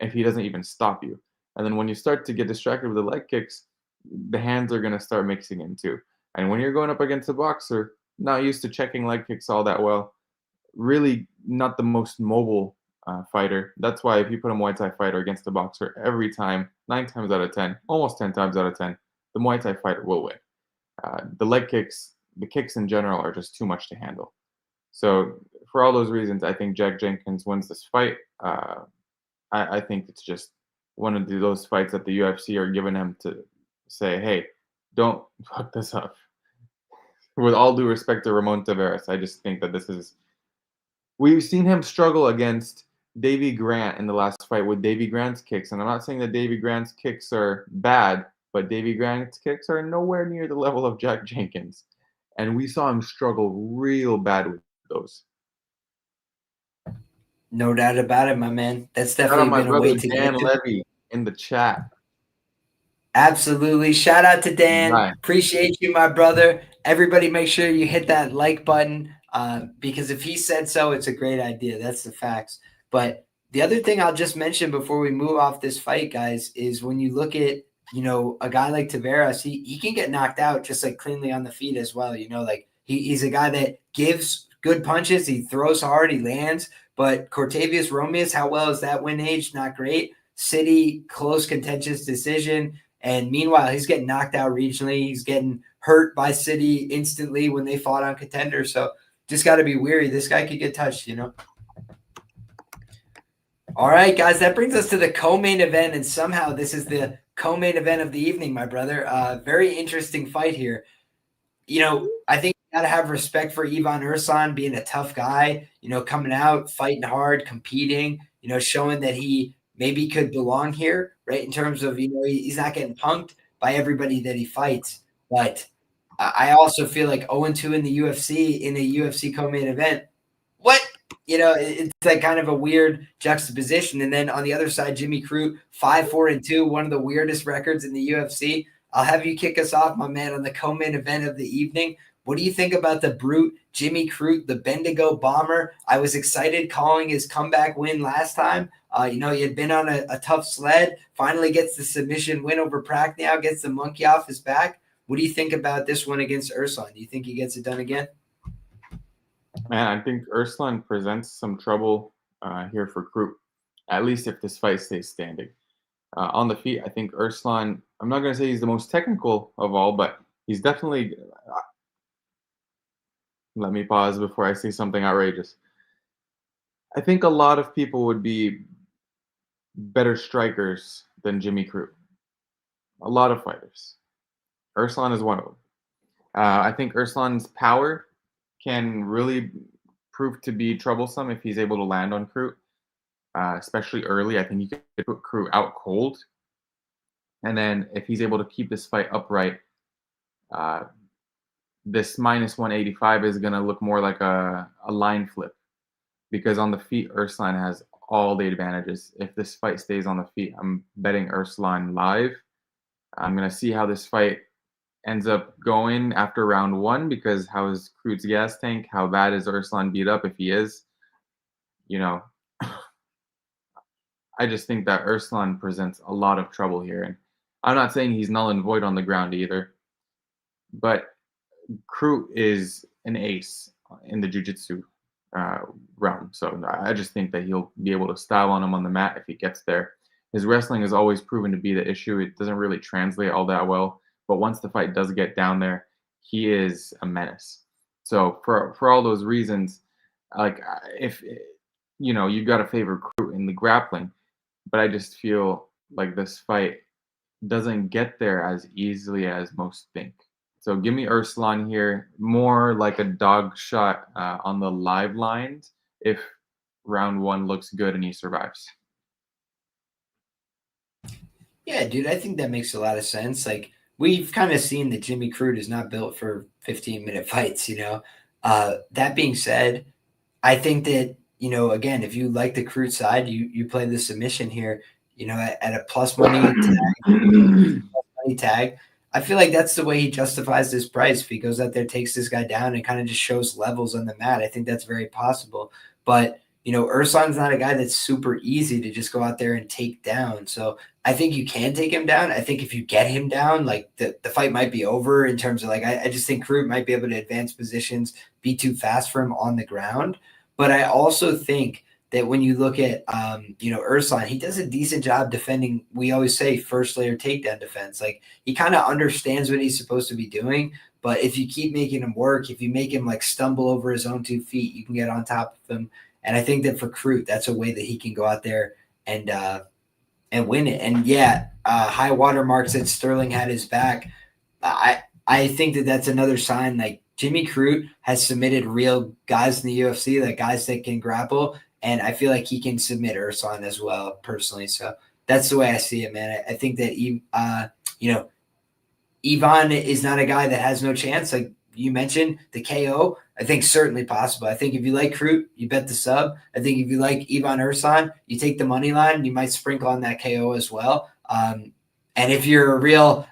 if he doesn't even stop you. And then when you start to get distracted with the leg kicks, the hands are going to start mixing in too. And when you're going up against a boxer, not used to checking leg kicks all that well, really not the most mobile fighter. That's why if you put a Muay Thai fighter against a boxer, every time, 9 times out of 10, almost 10 times out of 10, the Muay Thai fighter will win. The leg kicks, the kicks in general are just too much to handle. So for all those reasons, I think Jack Jenkins wins this fight. I think it's just one of those fights that the UFC are giving him to say, hey, don't fuck this up. With all due respect to Ramon Taveras, I just think that we've seen him struggle against Davy Grant in the last fight with Davy Grant's kicks. And I'm not saying that Davy Grant's kicks are bad, but Davy Grant's kicks are nowhere near the level of Jack Jenkins. And we saw him struggle real bad with those. No doubt about it, my man. That's definitely been a way to Dan Levy in the chat. Absolutely. Shout out to Dan. Right. Appreciate you, my brother. Everybody make sure you hit that like button because if he said so, it's a great idea. That's the facts. But the other thing I'll just mention before we move off this fight, guys, is when you look at, a guy like Taveras, he can get knocked out just like cleanly on the feet as well. He's a guy that gives good punches. He throws hard. He lands. But Cortavius Romeus, how well is that win age? Not great. City, close contentious decision. And meanwhile, he's getting knocked out regionally. He's getting hurt by City instantly when they fought on Contender. So just got to be weary. This guy could get touched, All right, guys, that brings us to the co-main event. And somehow this is the co-main event of the evening, my brother. Very interesting fight here. I think you got to have respect for Ivan Ursan being a tough guy, coming out, fighting hard, competing, showing that he maybe could belong here, right? In terms of, he's not getting punked by everybody that he fights. But I also feel like 0-2 in the UFC, in a UFC co-main event. What? It's like kind of a weird juxtaposition. And then on the other side, Jimmy Crute, 5-4-2, one of the weirdest records in the UFC. I'll have you kick us off, my man, on the co-main event of the evening. What do you think about the brute, Jimmy Crute, the Bendigo bomber? I was excited calling his comeback win last time. He had been on a tough sled, finally gets the submission win over Prachniow, gets the monkey off his back. What do you think about this one against Ursan? Do you think he gets it done again? Man, I think Ursan presents some trouble here for Crute, at least if this fight stays standing. On the feet, I think Ursan, I'm not going to say he's the most technical of all, but he's definitely let me pause before I say something outrageous. I think a lot of people would be better strikers than Jimmy Crute. A lot of fighters. Ursan is one of them. I think Ursan's power can really prove to be troublesome if he's able to land on Crute, especially early. I think he could put Crute out cold. And then if he's able to keep this fight upright, this minus 185 is going to look more like a line flip because on the feet, Ursan has all the advantages. If this fight stays on the feet, I'm betting Ursan live. I'm going to see how this fight ends up going after round one because how is Crute's gas tank? How bad is Ursan beat up if he is? I just think that Ursan presents a lot of trouble here. And I'm not saying he's null and void on the ground either, but Crute is an ace in the jiu-jitsu realm. So I just think that he'll be able to style on him on the mat if he gets there. His wrestling has always proven to be the issue. It doesn't really translate all that well. But once the fight does get down there, he is a menace. So for all those reasons, like if you've got to favor Crute in the grappling, but I just feel like this fight doesn't get there as easily as most think. So give me Ursan here, more like a dog shot on the live lines if round one looks good and he survives. Yeah, dude, I think that makes a lot of sense. Like, we've kind of seen that Jimmy Crute is not built for 15-minute fights, That being said, I think that, again, if you like the Crute side, you play the submission here, at a plus money tag. I feel like that's the way he justifies this price. If he goes out there, takes this guy down, and kind of just shows levels on the mat, I think that's very possible. But, Ursan's not a guy that's super easy to just go out there and take down. So I think you can take him down. I think if you get him down, like the fight might be over in terms of I just think Crute might be able to advance positions, be too fast for him on the ground. But I also think that when you look at, Ellison, he does a decent job defending. We always say first layer takedown defense. Like, he kind of understands what he's supposed to be doing. But if you keep making him work, if you make him like stumble over his own 2 feet, you can get on top of him. And I think that for Crute, that's a way that he can go out there and win it. And high water marks that Stirling had his back. I think that that's another sign. Like, Jimmy Crute has submitted real guys in the UFC, like guys that can grapple, and I feel like he can submit Ellison as well, personally. So that's the way I see it, man. I think that Ivan is not a guy that has no chance. Like you mentioned, the KO, I think certainly possible. I think if you like Crute, you bet the sub. I think if you like Ivan Ellison, you take the money line, and you might sprinkle on that KO as well. And if you're a real,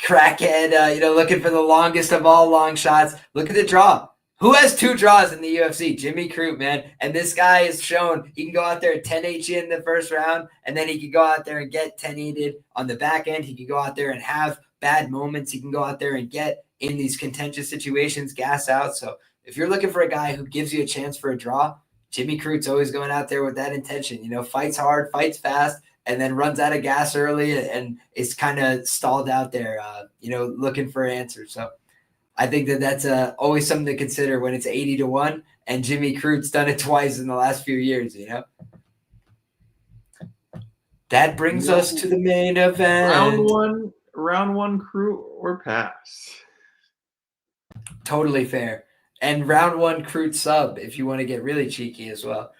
crackhead, looking for the longest of all long shots, look at the draw. Who has 2 draws in the UFC? Jimmy Crute, man. And this guy has shown he can go out there and 10-8 in the first round, and then he can go out there and get 10-8 on the back end. He can go out there and have bad moments. He can go out there and get in these contentious situations, gas out. So if you're looking for a guy who gives you a chance for a draw, Jimmy Crute's always going out there with that intention. Fights hard, fights fast, and then runs out of gas early and is kind of stalled out there, looking for answers. So I think that that's always something to consider when it's 80-1, and Jimmy Crute's done it twice in the last few years, That brings us to the main event. Round one, Crute or pass? Totally fair. And round one, Crute sub, if you want to get really cheeky as well.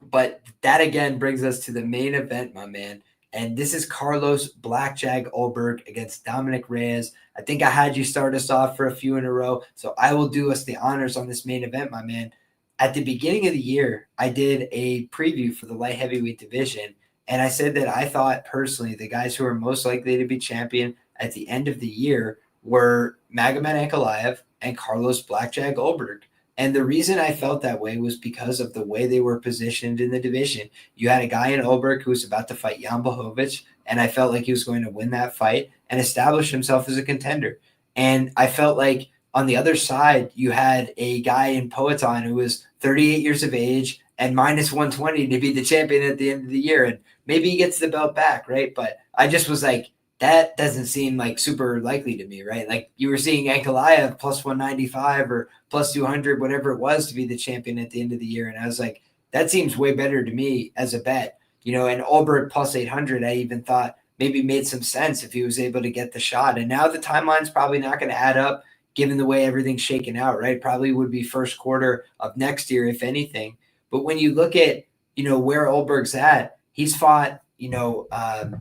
But that, again, brings us to the main event, my man. And this is Carlos Blackjack Ulberg against Dominick Reyes. I think I had you start us off for a few in a row, so I will do us the honors on this main event, my man. At the beginning of the year, I did a preview for the light heavyweight division, and I said that I thought personally the guys who are most likely to be champion at the end of the year were Magomed Ankalaev and Carlos Blackjack Ulberg. And the reason I felt that way was because of the way they were positioned in the division. You had a guy in Ulberg who was about to fight Jan Blachowicz, and I felt like he was going to win that fight and establish himself as a contender. And I felt like on the other side, you had a guy in Poatan who was 38 years of age and minus 120 to be the champion at the end of the year. And maybe he gets the belt back, right? But I just was like, that doesn't seem like super likely to me, right? Like you were seeing Ankalaev plus 195 or plus 200, whatever it was, to be the champion at the end of the year. And I was like, that seems way better to me as a bet, and Ulberg plus 800, I even thought maybe made some sense if he was able to get the shot. And now the timeline's probably not going to add up given the way everything's shaken out, right? Probably would be first quarter of next year, if anything. But when you look at, where Ulberg's at, he's fought,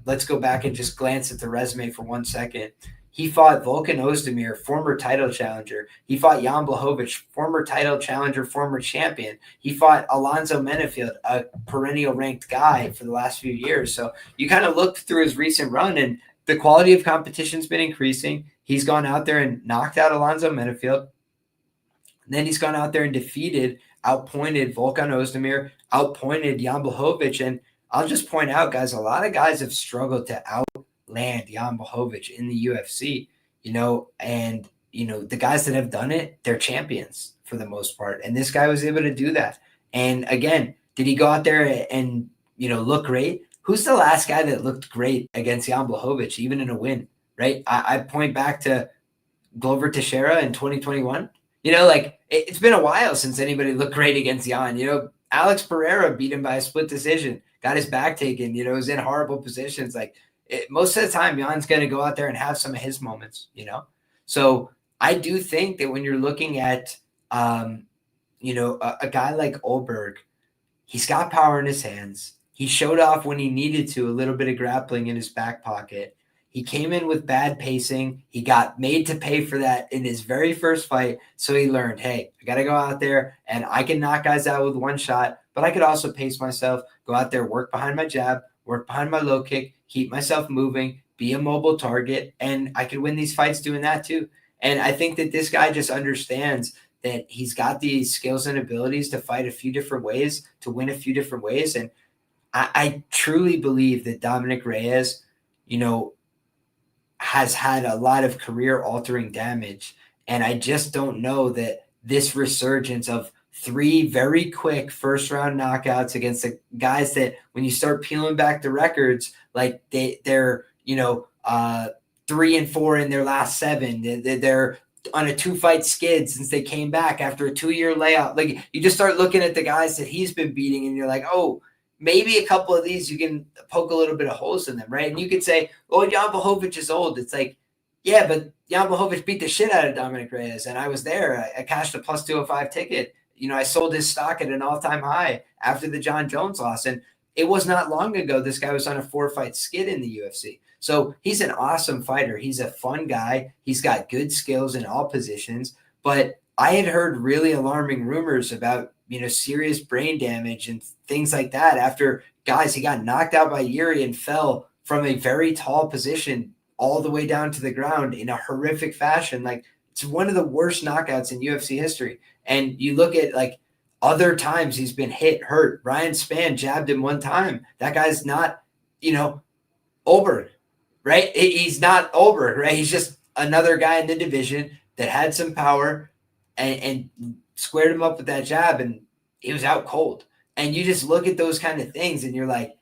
let's go back and just glance at the resume for 1 second. He fought Volkan Ozdemir, former title challenger. He fought Jan Blachowicz, former title challenger, former champion. He fought Alonzo Menefield, a perennial ranked guy for the last few years. So you kind of look through his recent run, and the quality of competition's been increasing. He's gone out there and knocked out Alonzo Menefield. Then he's gone out there and defeated, outpointed Volkan Ozdemir, outpointed Jan Blachowicz. And I'll just point out, guys, a lot of guys have struggled to outland Jan Blachowicz in the UFC, and, the guys that have done it, they're champions for the most part. And this guy was able to do that. And again, did he go out there and, look great? Who's the last guy that looked great against Jan Blachowicz, even in a win, right? I point back to Glover Teixeira in 2021. It's been a while since anybody looked great against Jan. Alex Pereira beat him by a split decision, got his back taken, was in horrible positions. Most of the time, Jan's going to go out there and have some of his moments, So I do think that when you're looking at, a guy like Ulberg, he's got power in his hands. He showed off when he needed to, a little bit of grappling in his back pocket. He came in with bad pacing. He got made to pay for that in his very first fight. So he learned, hey, I got to go out there and I can knock guys out with one shot, but I could also pace myself, go out there, work behind my jab, work behind my low kick, keep myself moving, be a mobile target, and I could win these fights doing that too. And I think that this guy just understands that he's got the skills and abilities to fight a few different ways, to win a few different ways. And I truly believe that Dominick Reyes, has had a lot of career-altering damage. And I just don't know that this resurgence of 3 very quick first-round knockouts against the guys that, when you start peeling back the records, like they're 3-4 in their last 7. They're on a 2-fight skid since they came back after a 2-year layout. Like, you just start looking at the guys that he's been beating, and you're like, oh, maybe a couple of these you can poke a little bit of holes in them, right? And you could say, oh, Jan Blachowicz is old. It's like, yeah, but Jan Blachowicz beat the shit out of Dominick Reyes, and I was there. I cashed a plus 205 ticket. I sold his stock at an all-time high after the John Jones loss, and it was not long ago this guy was on a 4-fight skid in the UFC. So he's an awesome fighter. He's a fun guy. He's got good skills in all positions. But I had heard really alarming rumors about, serious brain damage and things like that after he got knocked out by Yuri and fell from a very tall position all the way down to the ground in a horrific fashion. Like, it's one of the worst knockouts in UFC history. And you look at, like, other times he's been hurt. Ryan Spann jabbed him one time. That guy's not, Ulberg. Right? He's not Ulberg, right? He's just another guy in the division that had some power and squared him up with that jab, and he was out cold. And you just look at those kind of things, and you're like,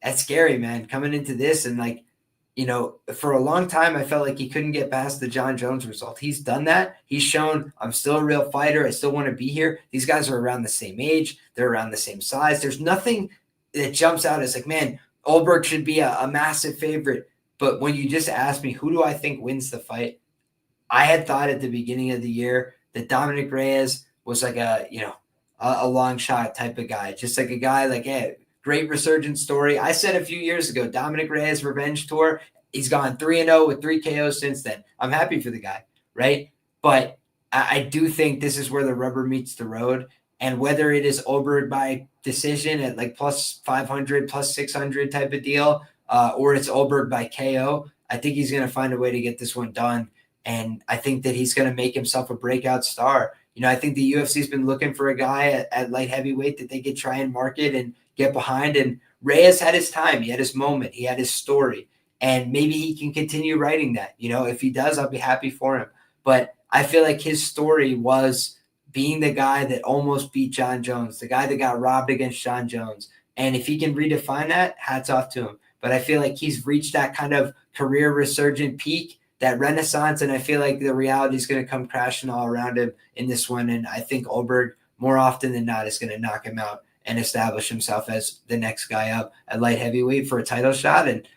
that's scary, man, coming into this. And, like, for a long time, I felt like he couldn't get past the John Jones result. He's done that. He's shown, I'm still a real fighter. I still want to be here. These guys are around the same age. They're around the same size. There's nothing that jumps out as like, man, Ulberg should be a massive favorite. But when you just asked me, who do I think wins the fight? I had thought at the beginning of the year that Dominick Reyes was like a long shot type of guy. Just like a guy like, hey, great resurgence story. I said a few years ago, Dominick Reyes revenge tour. He's gone 3-0 with 3 KOs since then. I'm happy for the guy, right? But I do think this is where the rubber meets the road. And whether it is Ulberg by decision at like plus 500, plus 600 type of deal, or it's Ulberg by KO, I think he's going to find a way to get this one done. And I think that he's going to make himself a breakout star. I think the UFC's been looking for a guy at light heavyweight that they could try and market and get behind. And Reyes had his time. He had his moment. He had his story. And maybe he can continue writing that. If he does, I'll be happy for him. But I feel like his story was being the guy that almost beat John Jones, the guy that got robbed against John Jones. And if he can redefine that, hats off to him. But I feel like he's reached that kind of career resurgent peak, that renaissance, and I feel like the reality is going to come crashing all around him in this one. And I think Ulberg, more often than not, is going to knock him out and establish himself as the next guy up at light heavyweight for a title shot. And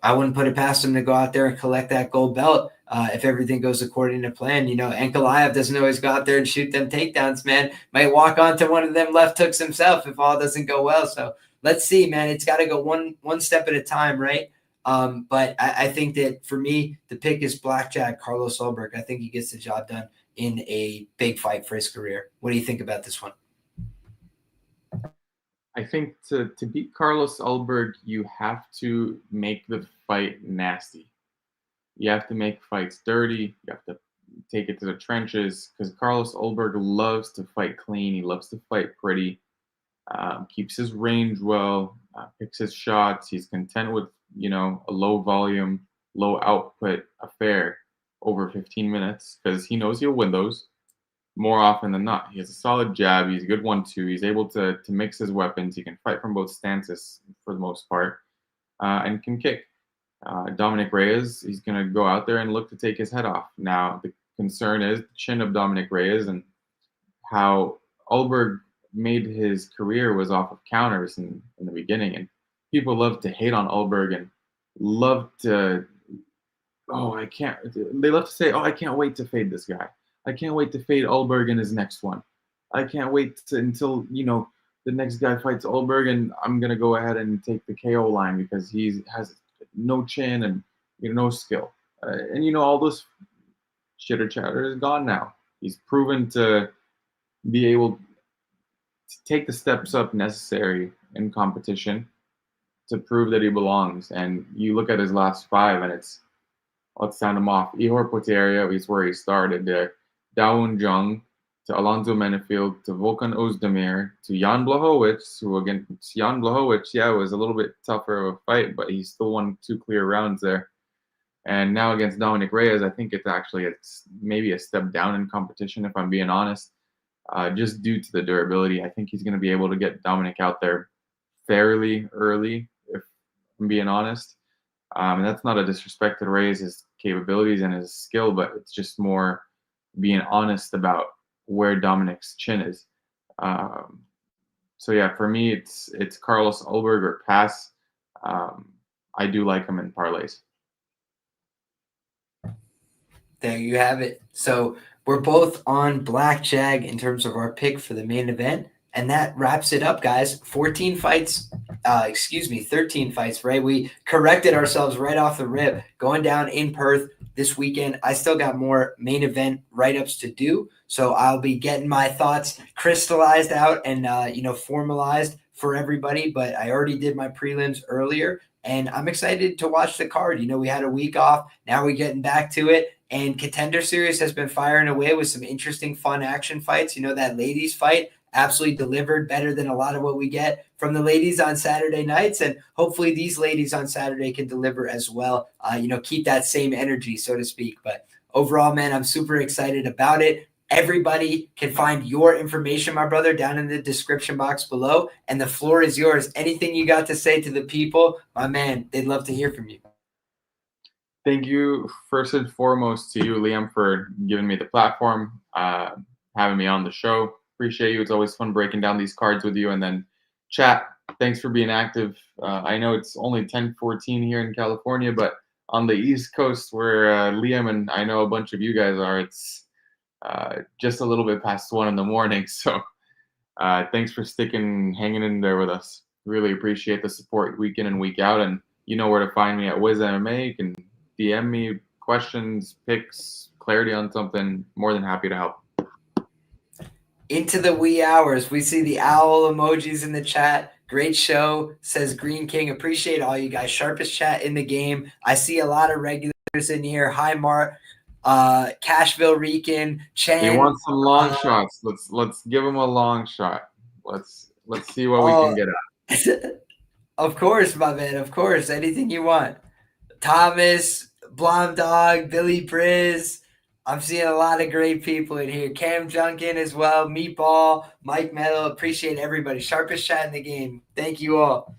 I wouldn't put it past him to go out there and collect that gold belt if everything goes according to plan. Ankalaev doesn't always go out there and shoot them takedowns, man. Might walk onto one of them left hooks himself if all doesn't go well. So let's see, man. It's got to go one step at a time, right? But I think that for me, the pick is Blackjack Carlos Ulberg. I think he gets the job done in a big fight for his career. What do you think about this one? I think to beat Carlos Ulberg, you have to make the fight nasty. You have to make fights dirty. You have to take it to the trenches because Carlos Ulberg loves to fight clean. He loves to fight pretty. Keeps his range well, picks his shots. He's content with, a low volume, low output affair over 15 minutes because he knows he'll win those more often than not. He has a solid jab. He's a good 1-2. He's able to mix his weapons. He can fight from both stances for the most part and can kick. Dominick Reyes, he's going to go out there and look to take his head off. Now, the concern is the chin of Dominick Reyes and how Ulberg made his career was off of counters in the beginning. And people love to hate on Ulberg and love to, they love to say, I can't wait to fade this guy. I can't wait to fade Ulberg in his next one. I can't wait until, the next guy fights Ulberg and I'm going to go ahead and take the KO line because he has no chin and no skill. And all this chitter chatter is gone now. He's proven to be able to take the steps up necessary in competition to prove that he belongs. And you look at his last 5 and let's sound him off. Ihor Potieria is where he started there. Dawoon Jung to Alonzo Menefield to Volkan Ozdemir to Jan Blachowicz, who again, Jan Blachowicz, was a little bit tougher of a fight, but he still won 2 clear rounds there. And now against Dominick Reyes, I think it's maybe a step down in competition, if I'm being honest. just due to the durability. I think he's going to be able to get Dominick out there fairly early, if I'm being honest. And that's not a disrespect to Reyes' capabilities and his skill, but it's just more being honest about where Dominick's chin is. So yeah, for me, it's Carlos Ulberg or pass. I do like him in parlays. There you have it. So we're both on Black Jag in terms of our pick for the main event. And that wraps it up, guys. 13 fights, right? We corrected ourselves right off the rip. Going down in Perth this weekend. I still got more main event write-ups to do. So I'll be getting my thoughts crystallized out and, formalized for everybody. But I already did my prelims earlier. And I'm excited to watch the card. We had a week off. Now we're getting back to it. And Contender Series has been firing away with some interesting, fun action fights. That ladies fight absolutely delivered better than a lot of what we get from the ladies on Saturday nights. And hopefully these ladies on Saturday can deliver as well. Keep that same energy, so to speak. But overall, man, I'm super excited about it. Everybody can find your information, my brother, down in the description box below. And the floor is yours. Anything you got to say to the people, my man, they'd love to hear from you. Thank you, first and foremost, to you, Liam, for giving me the platform, having me on the show. Appreciate you. It's always fun breaking down these cards with you. And then chat, thanks for being active. I know it's only 10:14 here in California, but on the East Coast where Liam and I know a bunch of you guys are, it's just a little bit past 1 in the morning. So thanks for hanging in there with us. Really appreciate the support week in and week out. And you know where to find me at Wizz MMA. You can DM me questions, picks, clarity on something. More than happy to help. Into the wee hours. We see the owl emojis in the chat. Great show, says Green King. Appreciate all you guys. Sharpest chat in the game. I see a lot of regulars in here. Hi, Mark. Cashville, Rican, Chen. You want some long shots? Let's give him a long shot. Let's see what we can get at. Of course, my man. Of course, anything you want. Thomas, Blonde Dog, Billy Briz. I'm seeing a lot of great people in here. Cam Junkin as well. Meatball, Mike Metal. Appreciate everybody. Sharpest chat in the game. Thank you all.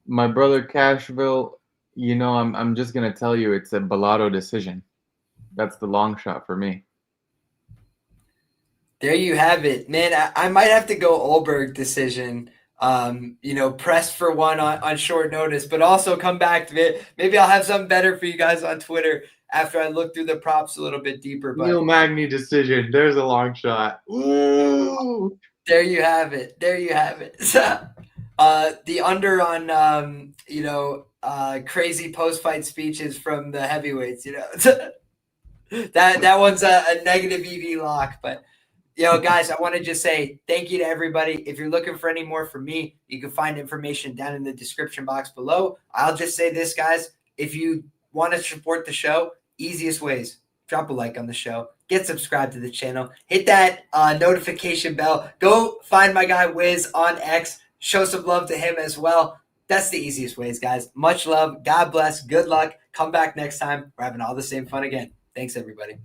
My brother Cashville, I'm just gonna tell you it's a Bellato decision. That's the long shot for me. There you have it, man. I might have to go Ulberg decision. Pressed for one on short notice, but also come back to it. Maybe I'll have something better for you guys on Twitter after I look through the props a little bit deeper. But Neil Magny decision. There's a long shot. Ooh. There you have it. The under on crazy post-fight speeches from the heavyweights. That one's a negative EV lock, but. Guys, I want to just say thank you to everybody. If you're looking for any more from me, you can find information down in the description box below. I'll just say this, guys. If you want to support the show, easiest ways, drop a like on the show, get subscribed to the channel, hit that notification bell, go find my guy Wiz on X, show some love to him as well. That's the easiest ways, guys. Much love. God bless. Good luck. Come back next time. We're having all the same fun again. Thanks, everybody.